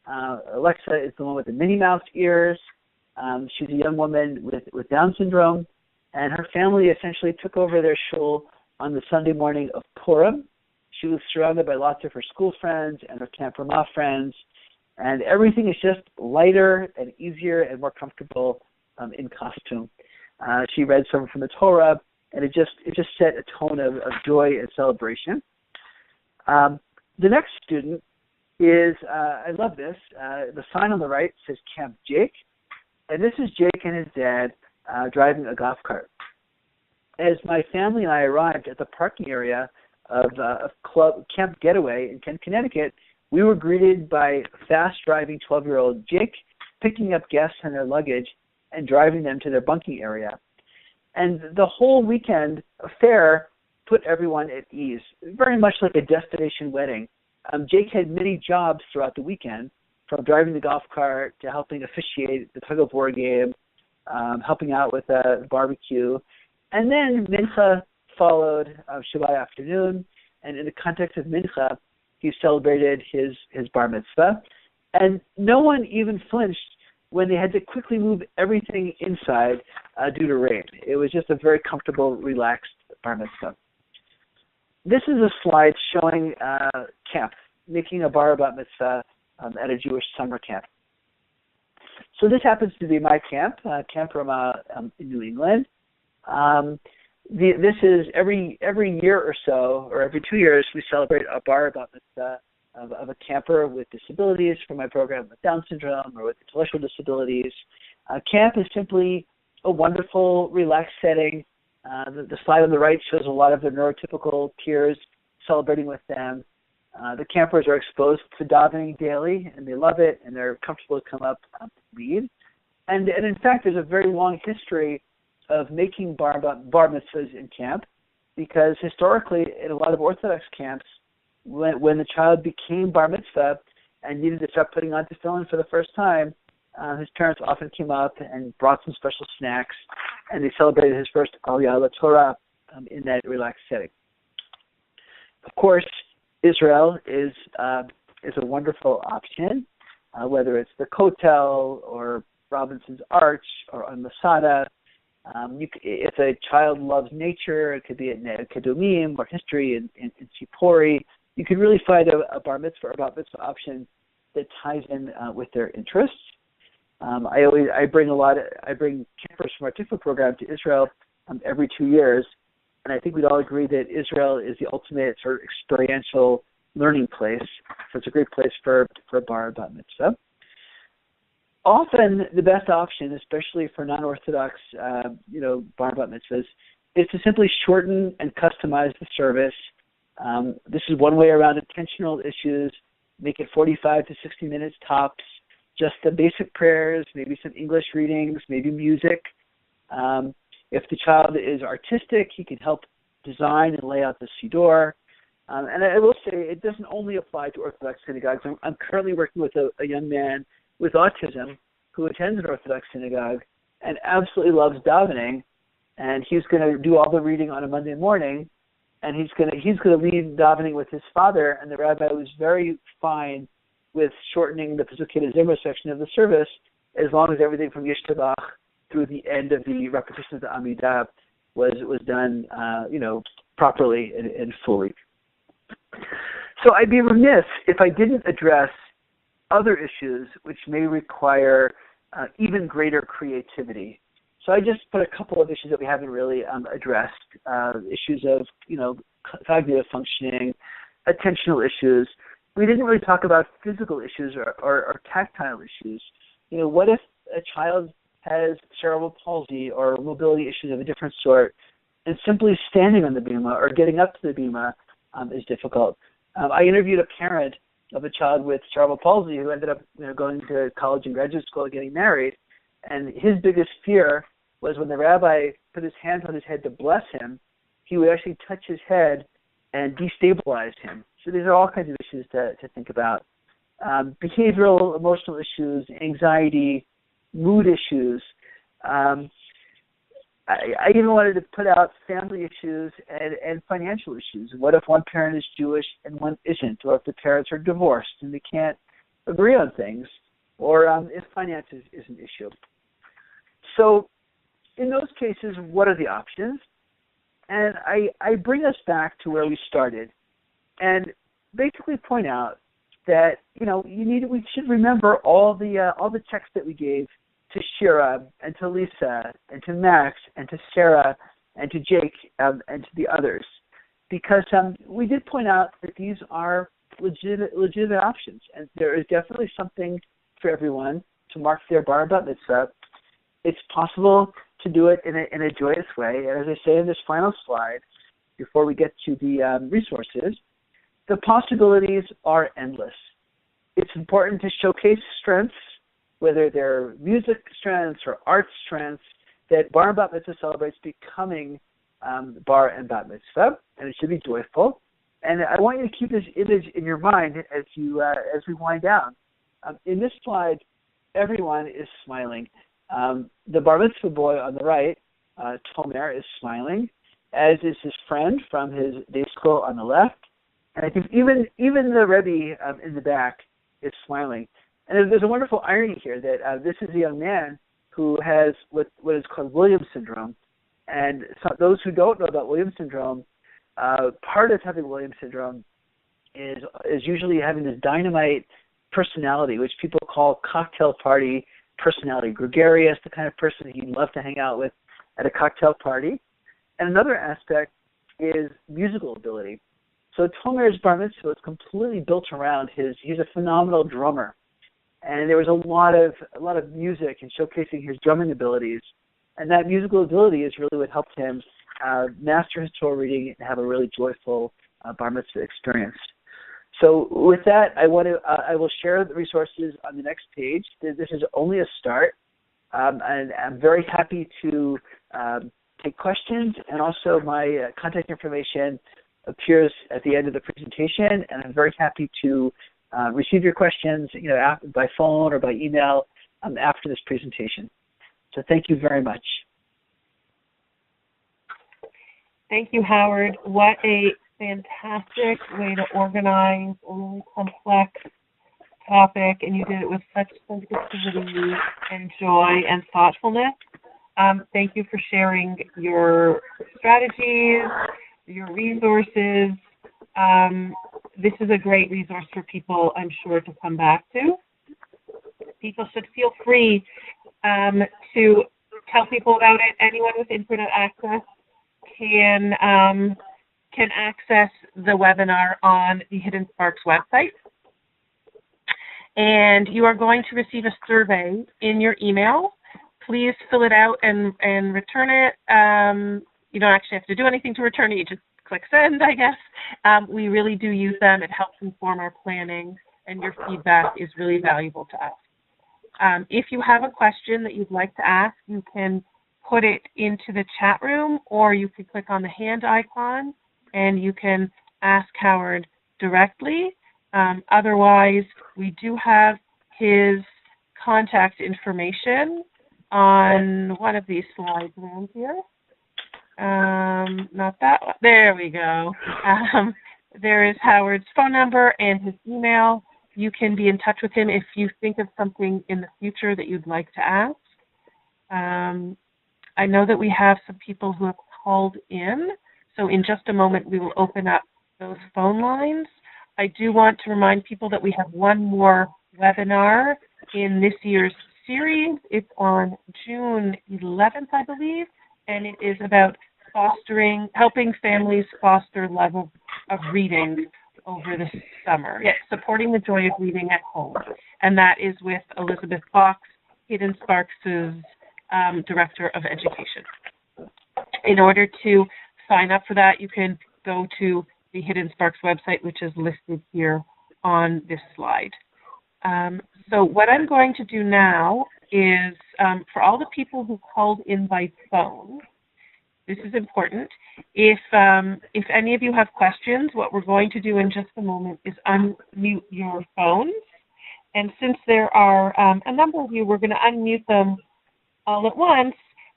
Alexa is the one with the Minnie Mouse ears. She's a young woman with Down syndrome, and her family essentially took over their shul on the Sunday morning of Purim. She was surrounded by lots of her school friends and her Camp Ramah friends, and everything is just lighter and easier and more comfortable in costume. She read some from the Torah, and it just set a tone of joy and celebration. The next student is, I love this, the sign on the right says Camp Jake, and this is Jake and his dad driving a golf cart. As my family and I arrived at the parking area of Camp Getaway in Kent, Connecticut, we were greeted by fast-driving 12-year-old Jake picking up guests and their luggage and driving them to their bunking area. And the whole weekend affair put everyone at ease, very much like a destination wedding. Jake had many jobs throughout the weekend, from driving the golf cart to helping officiate the tug-of-war game, helping out with the barbecue. And then Mincha followed Shabbat afternoon, and in the context of Mincha, he celebrated his bar mitzvah. And no one even flinched when they had to quickly move everything inside due to rain. It was just a very comfortable, relaxed bar mitzvah. This is a slide showing camp, making a bar mitzvah at a Jewish summer camp. So this happens to be my camp, Camp Ramah in New England. This is every year or so, or every 2 years, we celebrate a bar mitzvah of a camper with disabilities for my program with Down syndrome or with intellectual disabilities. Camp is simply a wonderful, relaxed setting. The slide on the right shows a lot of the neurotypical peers celebrating with them. The campers are exposed to davening daily, and they love it, and they're comfortable to come up and lead. And in fact, there's a very long history of making bar mitzvahs in camp, because historically, in a lot of Orthodox camps, when the child became bar mitzvah and needed to start putting on tefillin for the first time, his parents often came up and brought some special snacks, and they celebrated his first Aliyah Torah in that relaxed setting. Of course, Israel is a wonderful option, whether it's the Kotel or Robinson's Arch or on Masada. If a child loves nature, it could be at Ned Kedumim or history in Sipori. You could really find a bar mitzvah or bat mitzvah option that ties in with their interests. I bring campers from our Tikva program to Israel every 2 years, and I think we'd all agree that Israel is the ultimate sort of experiential learning place. So it's a great place for bar bat mitzvah. Often the best option, especially for non-Orthodox, bar bat mitzvahs, is to simply shorten and customize the service. This is one way around attentional issues. Make it 45 to 60 minutes tops. Just the basic prayers, maybe some English readings, maybe music. If the child is artistic, he can help design and lay out the siddur. And I will say it doesn't only apply to Orthodox synagogues. I'm currently working with a young man with autism who attends an Orthodox synagogue and absolutely loves davening, and he's going to do all the reading on a Monday morning, and he's going to lead davening with his father, and the rabbi was very fine with shortening the Pesukei Zimra section of the service as long as everything from Yishtabach through the end of the repetition of the Amidah was done properly and fully. So I'd be remiss if I didn't address other issues which may require even greater creativity. So I just put a couple of issues that we haven't really addressed, issues of cognitive functioning, attentional issues. We didn't really talk about physical issues or tactile issues. What if a child has cerebral palsy or mobility issues of a different sort, and simply standing on the bima or getting up to the bima is difficult? I interviewed a parent of a child with cerebral palsy who ended up going to college and graduate school and getting married, and his biggest fear was when the rabbi put his hands on his head to bless him, he would actually touch his head and destabilize him. So these are all kinds of issues to think about. behavioral, emotional issues, anxiety, mood issues. I even wanted to put out family issues and financial issues. What if one parent is Jewish and one isn't, or if the parents are divorced and they can't agree on things, or if finance is an issue. So in those cases, what are the options? And I bring us back to where we started and basically point out that, we should remember all the texts that we gave to Shira and to Lisa and to Max and to Sarah and to Jake and to the others, because we did point out that these are legitimate options, and there is definitely something for everyone to mark their bar bat mitzvah. It's possible to do it in a joyous way, and as I say in this final slide, before we get to the resources, the possibilities are endless. It's important to showcase strengths, whether they're music strengths or art strengths, that bar and bat mitzvah celebrates becoming bar and bat mitzvah, and it should be joyful. And I want you to keep this image in your mind as we wind down. In this slide, everyone is smiling. The bar mitzvah boy on the right, Tomer, is smiling, as is his friend from his day school on the left. And I think even the Rebbe in the back is smiling. And there's a wonderful irony here that this is a young man who has what is called Williams syndrome. And so those who don't know about Williams syndrome, part of having Williams syndrome is usually having this dynamite personality, which people call cocktail party personality, gregarious, the kind of person that you'd love to hang out with at a cocktail party. And another aspect is musical ability. So Tomer's bar mitzvah is completely built around he's a phenomenal drummer. And there was a lot of music and showcasing his drumming abilities. And that musical ability is really what helped him master his Torah reading and have a really joyful bar mitzvah experience. So with that, I will share the resources on the next page. This is only a start. And I'm very happy to take questions. And also my contact information appears at the end of the presentation. And I'm very happy to receive your questions, by phone or by email after this presentation. So thank you very much. Thank you, Howard. What a fantastic way to organize a really complex topic, and you did it with such sensitivity and joy and thoughtfulness. Thank you for sharing your strategies, your resources. This is a great resource for people, I'm sure, to come back to. People should feel free to tell people about it. Anyone with internet access can access the webinar on the Hidden Sparks website. And you are going to receive a survey in your email. Please fill it out and return it. You don't actually have to do anything to return it. You just click send, I guess. We really do use them. It helps inform our planning, and your feedback is really valuable to us. If you have a question that you'd like to ask, you can put it into the chat room, or you can click on the hand icon and you can ask Howard directly. Otherwise, we do have his contact information on one of these slides around here. Not that one. There we go. There is Howard's phone number and his email. You can be in touch with him if you think of something in the future that you'd like to ask. I know that we have some people who have called in, so in just a moment we will open up those phone lines. I do want to remind people that we have one more webinar in this year's series. It's on June 11th, I believe, and it is about helping families foster love of reading over the summer. Yes, supporting the joy of reading at home. And that is with Elizabeth Fox, Hidden Sparks' Director of Education. In order to sign up for that, you can go to the Hidden Sparks website, which is listed here on this slide. So what I'm going to do now is, for all the people who called in by phone, this is important. If any of you have questions, what we're going to do in just a moment is unmute your phones, And since there are a number of you, we're going to unmute them all at once.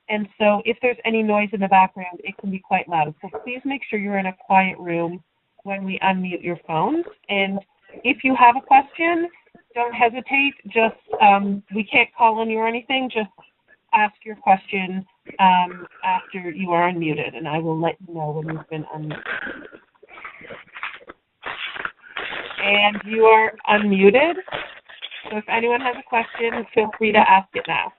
And so if there's any noise in the background, it can be quite loud. So please make sure you're in a quiet room when we unmute your phones. And if you have a question, don't hesitate. Just, we can't call on you or anything. Just ask your question after you are unmuted, and I will let you know when you've been unmuted. And you are unmuted. So if anyone has a question, feel free to ask it now.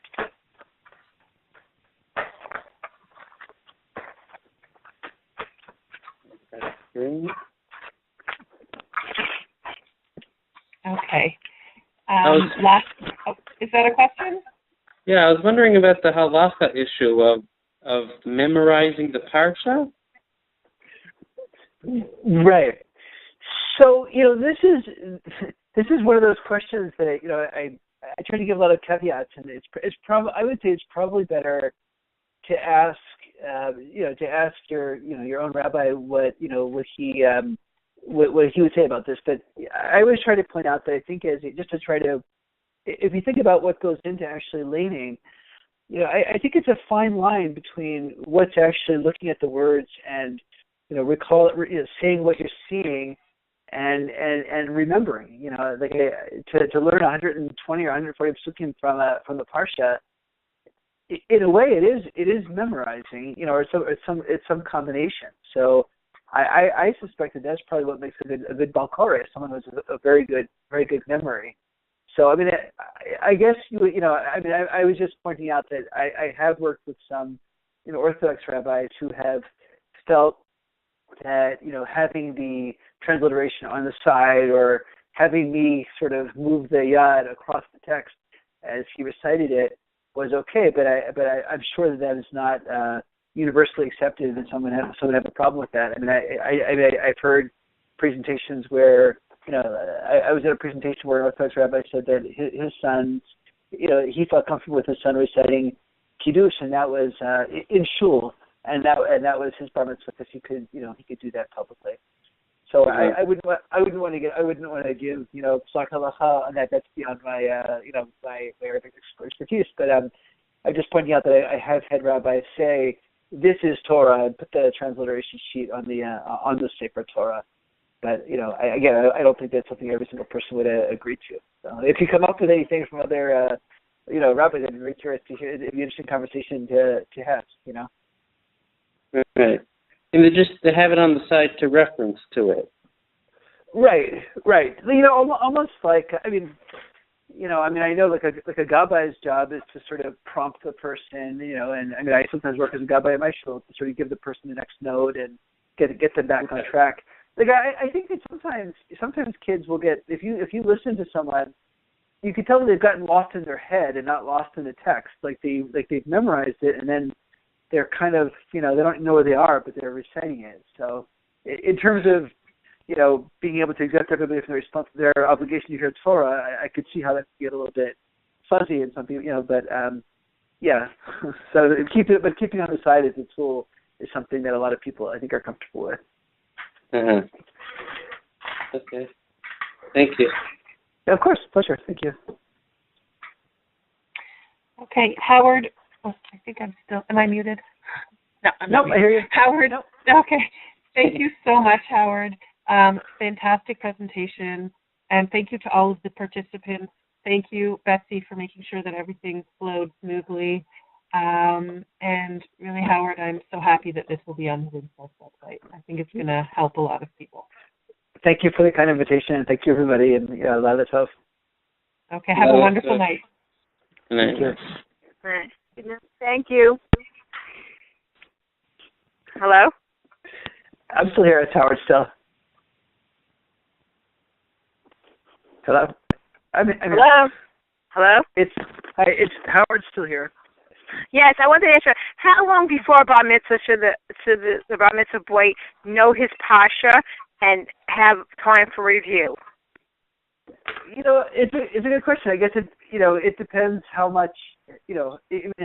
Okay. Is that a question? Yeah, I was wondering about the halacha issue of memorizing the parsha. Right. So, this is one of those questions that I try to give a lot of caveats, and I would say it's probably better to ask your own rabbi what he would say about this. But I always try to point out that I think if you think about what goes into actually laning, I think it's a fine line between what's actually looking at the words and saying what you're seeing and remembering. To learn 120 or 140 psukim from the parsha, in a way it is memorizing, or it's some combination. So I suspect that's probably what makes a good balkore, someone who has a very good memory. So I mean, I guess I was just pointing out that I have worked with some Orthodox rabbis who have felt that having the transliteration on the side or having me sort of move the yad across the text as he recited it was okay, but I'm sure that is not universally accepted, and someone have a problem with that. I mean, I've heard presentations where I was at a presentation where an Orthodox rabbi said that his son, he felt comfortable with his son reciting Kiddush, and that was in shul, and that was his bar mitzvah because he could do that publicly. So I wouldn't want to give psak halacha on that. That's beyond my my area of expertise. But I'm just pointing out that I have had rabbis say this is Torah and put the transliteration sheet on the Sefer Torah. But I don't think that's something every single person would agree to. So if you come up with anything from other rabbis, I'd be very curious to hear. It'd be an interesting conversation to have. Right. And they have it on the side to reference to it. Right. Almost like I know like a gabbai's job is to sort of prompt the person, and I sometimes work as a gabbai at my shul to sort of give the person the next note and get them back on track. Like I think that sometimes kids will get if you listen to someone, you can tell that they've gotten lost in their head and not lost in the text. Like they've memorized it and then they're kind of they don't know where they are, but they're reciting it. So in terms of being able to exempt everybody from their obligation to hear Torah, I could see how that could get a little bit fuzzy in some people, but yeah. So keeping on the side as a tool is something that a lot of people I think are comfortable with. Uh-huh. Okay. Thank you. Yeah, of course. Pleasure. Thank you. Okay, Howard. Oh, I think I'm still. Am I muted? No, I'm not. Nope, I hear you. Howard. Nope. Okay. Thank you so much, Howard. Fantastic presentation, and thank you to all of the participants. Thank you, Betsy, for making sure that everything flowed smoothly. And really, Howard, I'm so happy that this will be on the Windsource website. I think it's going to help a lot of people. Thank you for the kind invitation, and thank you, everybody, and a lot of love. Okay, have a wonderful night. Thank you. All right. Thank you. Hello? I'm still here. It's Howard still. Hello? Hello? Hello? It's Howard still here. Yes, I wanted to answer. How long before bar mitzvah should the bar mitzvah boy know his pasha and have time for review? It's a good question. I guess it depends how much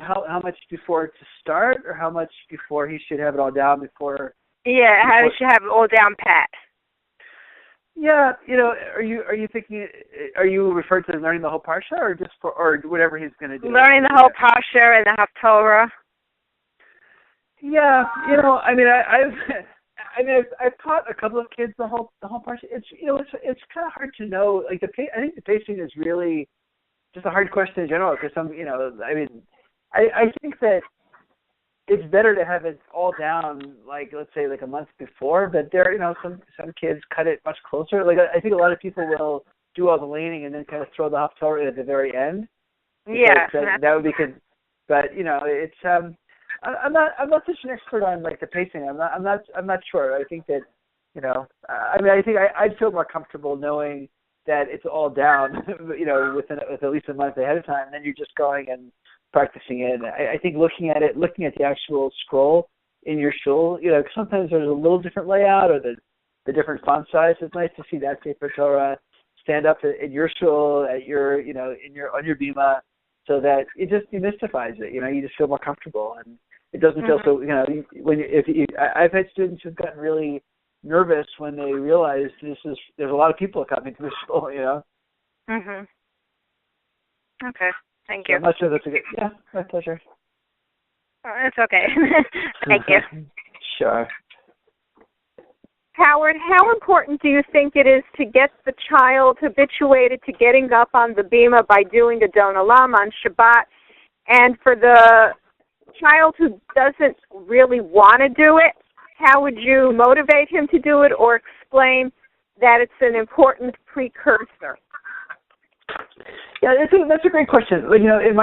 how much before to start, or how much before he should have it all down before. Yeah, how he should have it all down pat. Yeah, are you thinking? Are you referring to learning the whole parsha, or just or whatever he's going to do? Learning the whole Parsha and the Haftorah. Yeah, I've taught a couple of kids the whole parsha. It's kind of hard to know. Like I think the pacing is really just a hard question in general because I think that it's better to have it all down, like let's say like a month before. But there, some kids cut it much closer. Like I think a lot of people will do all the laning and then kind of throw the Haftorah at the very end. Yeah, that would be good. But it's I'm not such an expert on like the pacing. I'm not sure. I think that I think I'd feel more comfortable knowing that it's all down, with at least a month ahead of time. And then you're just going and practicing it. I think looking at the actual scroll in your shul, sometimes there's a little different layout or the different font size. It's nice to see that Sefer Torah stand up in your shul at your on your bima, so that it just demystifies it. You just feel more comfortable and it doesn't feel so. I've had students who've gotten really nervous when they realize there's a lot of people coming to the shul. Mhm. Okay. Thank you. I'm not sure that's a good. Yeah, my pleasure. Oh, it's okay. Thank you. Sure. Howard, how important do you think it is to get the child habituated to getting up on the bima by doing a Don Olam on Shabbat, and for the child who doesn't really want to do it, how would you motivate him to do it or explain that it's an important precursor? Yeah, that's a great question. In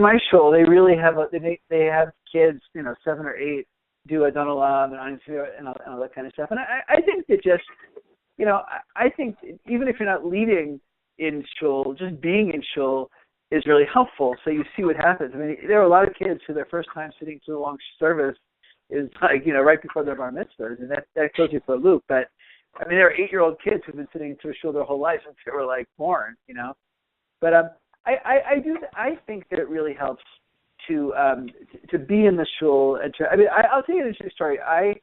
my shul, they really have they have kids, 7 or 8, do a Don Olam and all that kind of stuff. And I think that just, I think even if you're not leading in shul, just being in shul is really helpful. So you see what happens. I mean, there are a lot of kids who their first time sitting through a long service is like, right before their bar mitzvahs, and that throws you for a loop. But I mean, there are 8-year-old kids who've been sitting through shul their whole life since they were like born, But I think that it really helps to be in the shul and I'll tell you an interesting story. I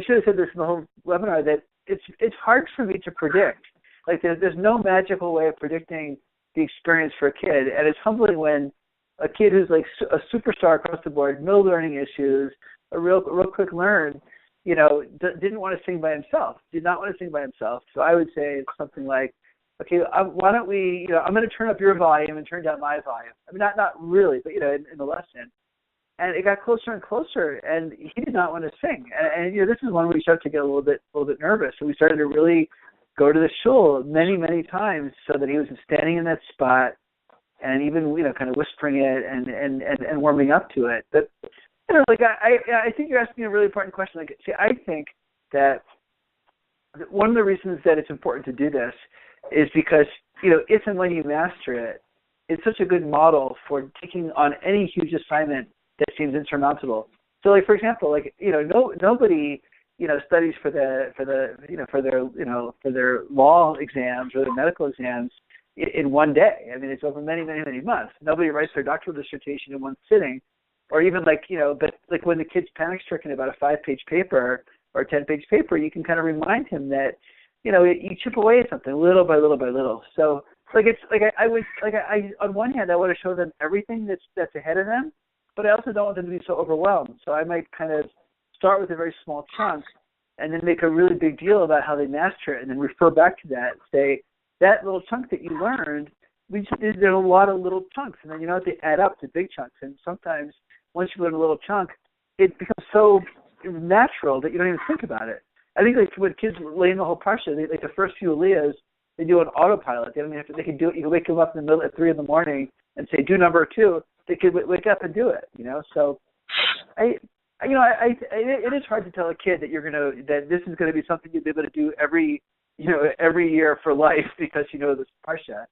should have said this in the whole webinar that it's hard for me to predict. Like there's no magical way of predicting the experience for a kid, and it's humbling when a kid who's like a superstar across the board, no learning issues, a real quick learn, didn't want to sing by himself, did not want to sing by himself. So I would say it's something like, okay, why don't we, I'm going to turn up your volume and turn down my volume. I mean, not really, but, in the lesson. And it got closer and closer, and he did not want to sing. And this is one where we started to get a little bit nervous. So we started to really go to the shul many, many times so that he was standing in that spot and even, kind of whispering it and warming up to it. But, I think you're asking a really important question. Like, see, I think that one of the reasons that it's important to do this is because, if and when you master it, it's such a good model for taking on any huge assignment that seems insurmountable. So, like, for example, nobody, studies for their law exams or their medical exams in one day. I mean, it's over many, many, many months. Nobody writes their doctoral dissertation in one sitting, or even but when the kid's panic-stricken about a 5-page paper or a 10-page paper, you can kind of remind him that, you chip away at something little by little by little. So, on one hand, I want to show them everything that's ahead of them, but I also don't want them to be so overwhelmed. So I might kind of start with a very small chunk and then make a really big deal about how they master it and then refer back to that. Say, that little chunk that you learned, there's a lot of little chunks, and then they add up to big chunks. And sometimes once you learn a little chunk, it becomes so natural that you don't even think about it. I think when kids learn the whole parsha, the first few aliyahs, they do an autopilot. They don't even have to. They can do it. You can wake them up in the middle at 3 a.m. and say, "Do number 2." They could wake up and do it. So, it is hard to tell a kid that this is gonna be something you'll be able to do every year for life because this parsha.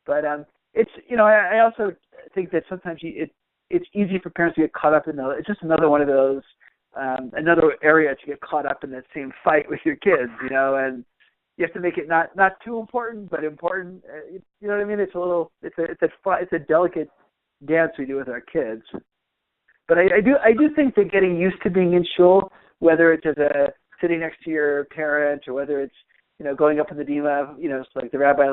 But it's I also think that sometimes it's easy for parents to get caught up in it's just another one of those. Another area to get caught up in that same fight with your kids, and you have to make it not too important, but important. You know what I mean? It's a delicate dance we do with our kids. But I do think that getting used to being in shul, whether it's sitting next to your parent or whether it's going up in the bima, it's like the rabbi,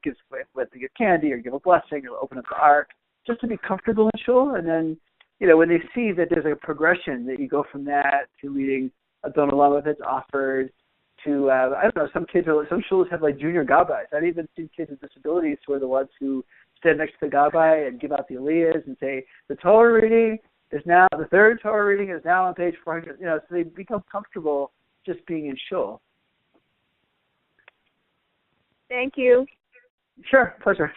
gives whether to give candy or give a blessing or open up the ark, just to be comfortable in shul. And then, when they see that there's a progression, that you go from that to leading a Don Olam that's offered to, I don't know, some shuls have like junior gabbais. I've even seen kids with disabilities who are the ones who stand next to the gabbai and give out the aliyahs and say, the third Torah reading is now on page 400, so they become comfortable just being in shul. Thank you. Sure, pleasure.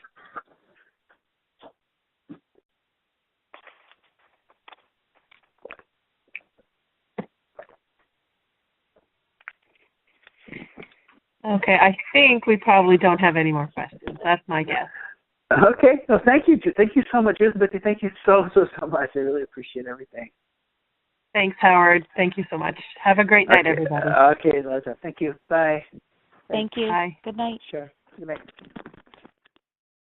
Okay, I think we probably don't have any more questions. That's my guess. Okay, well, thank you. Thank you so much, Elizabeth. Thank you so much. I really appreciate everything. Thanks, Howard. Thank you so much. Have a great night, everybody. Okay, Liza. Thank you. Bye. Thank you. Bye. Good night. Sure. Good night.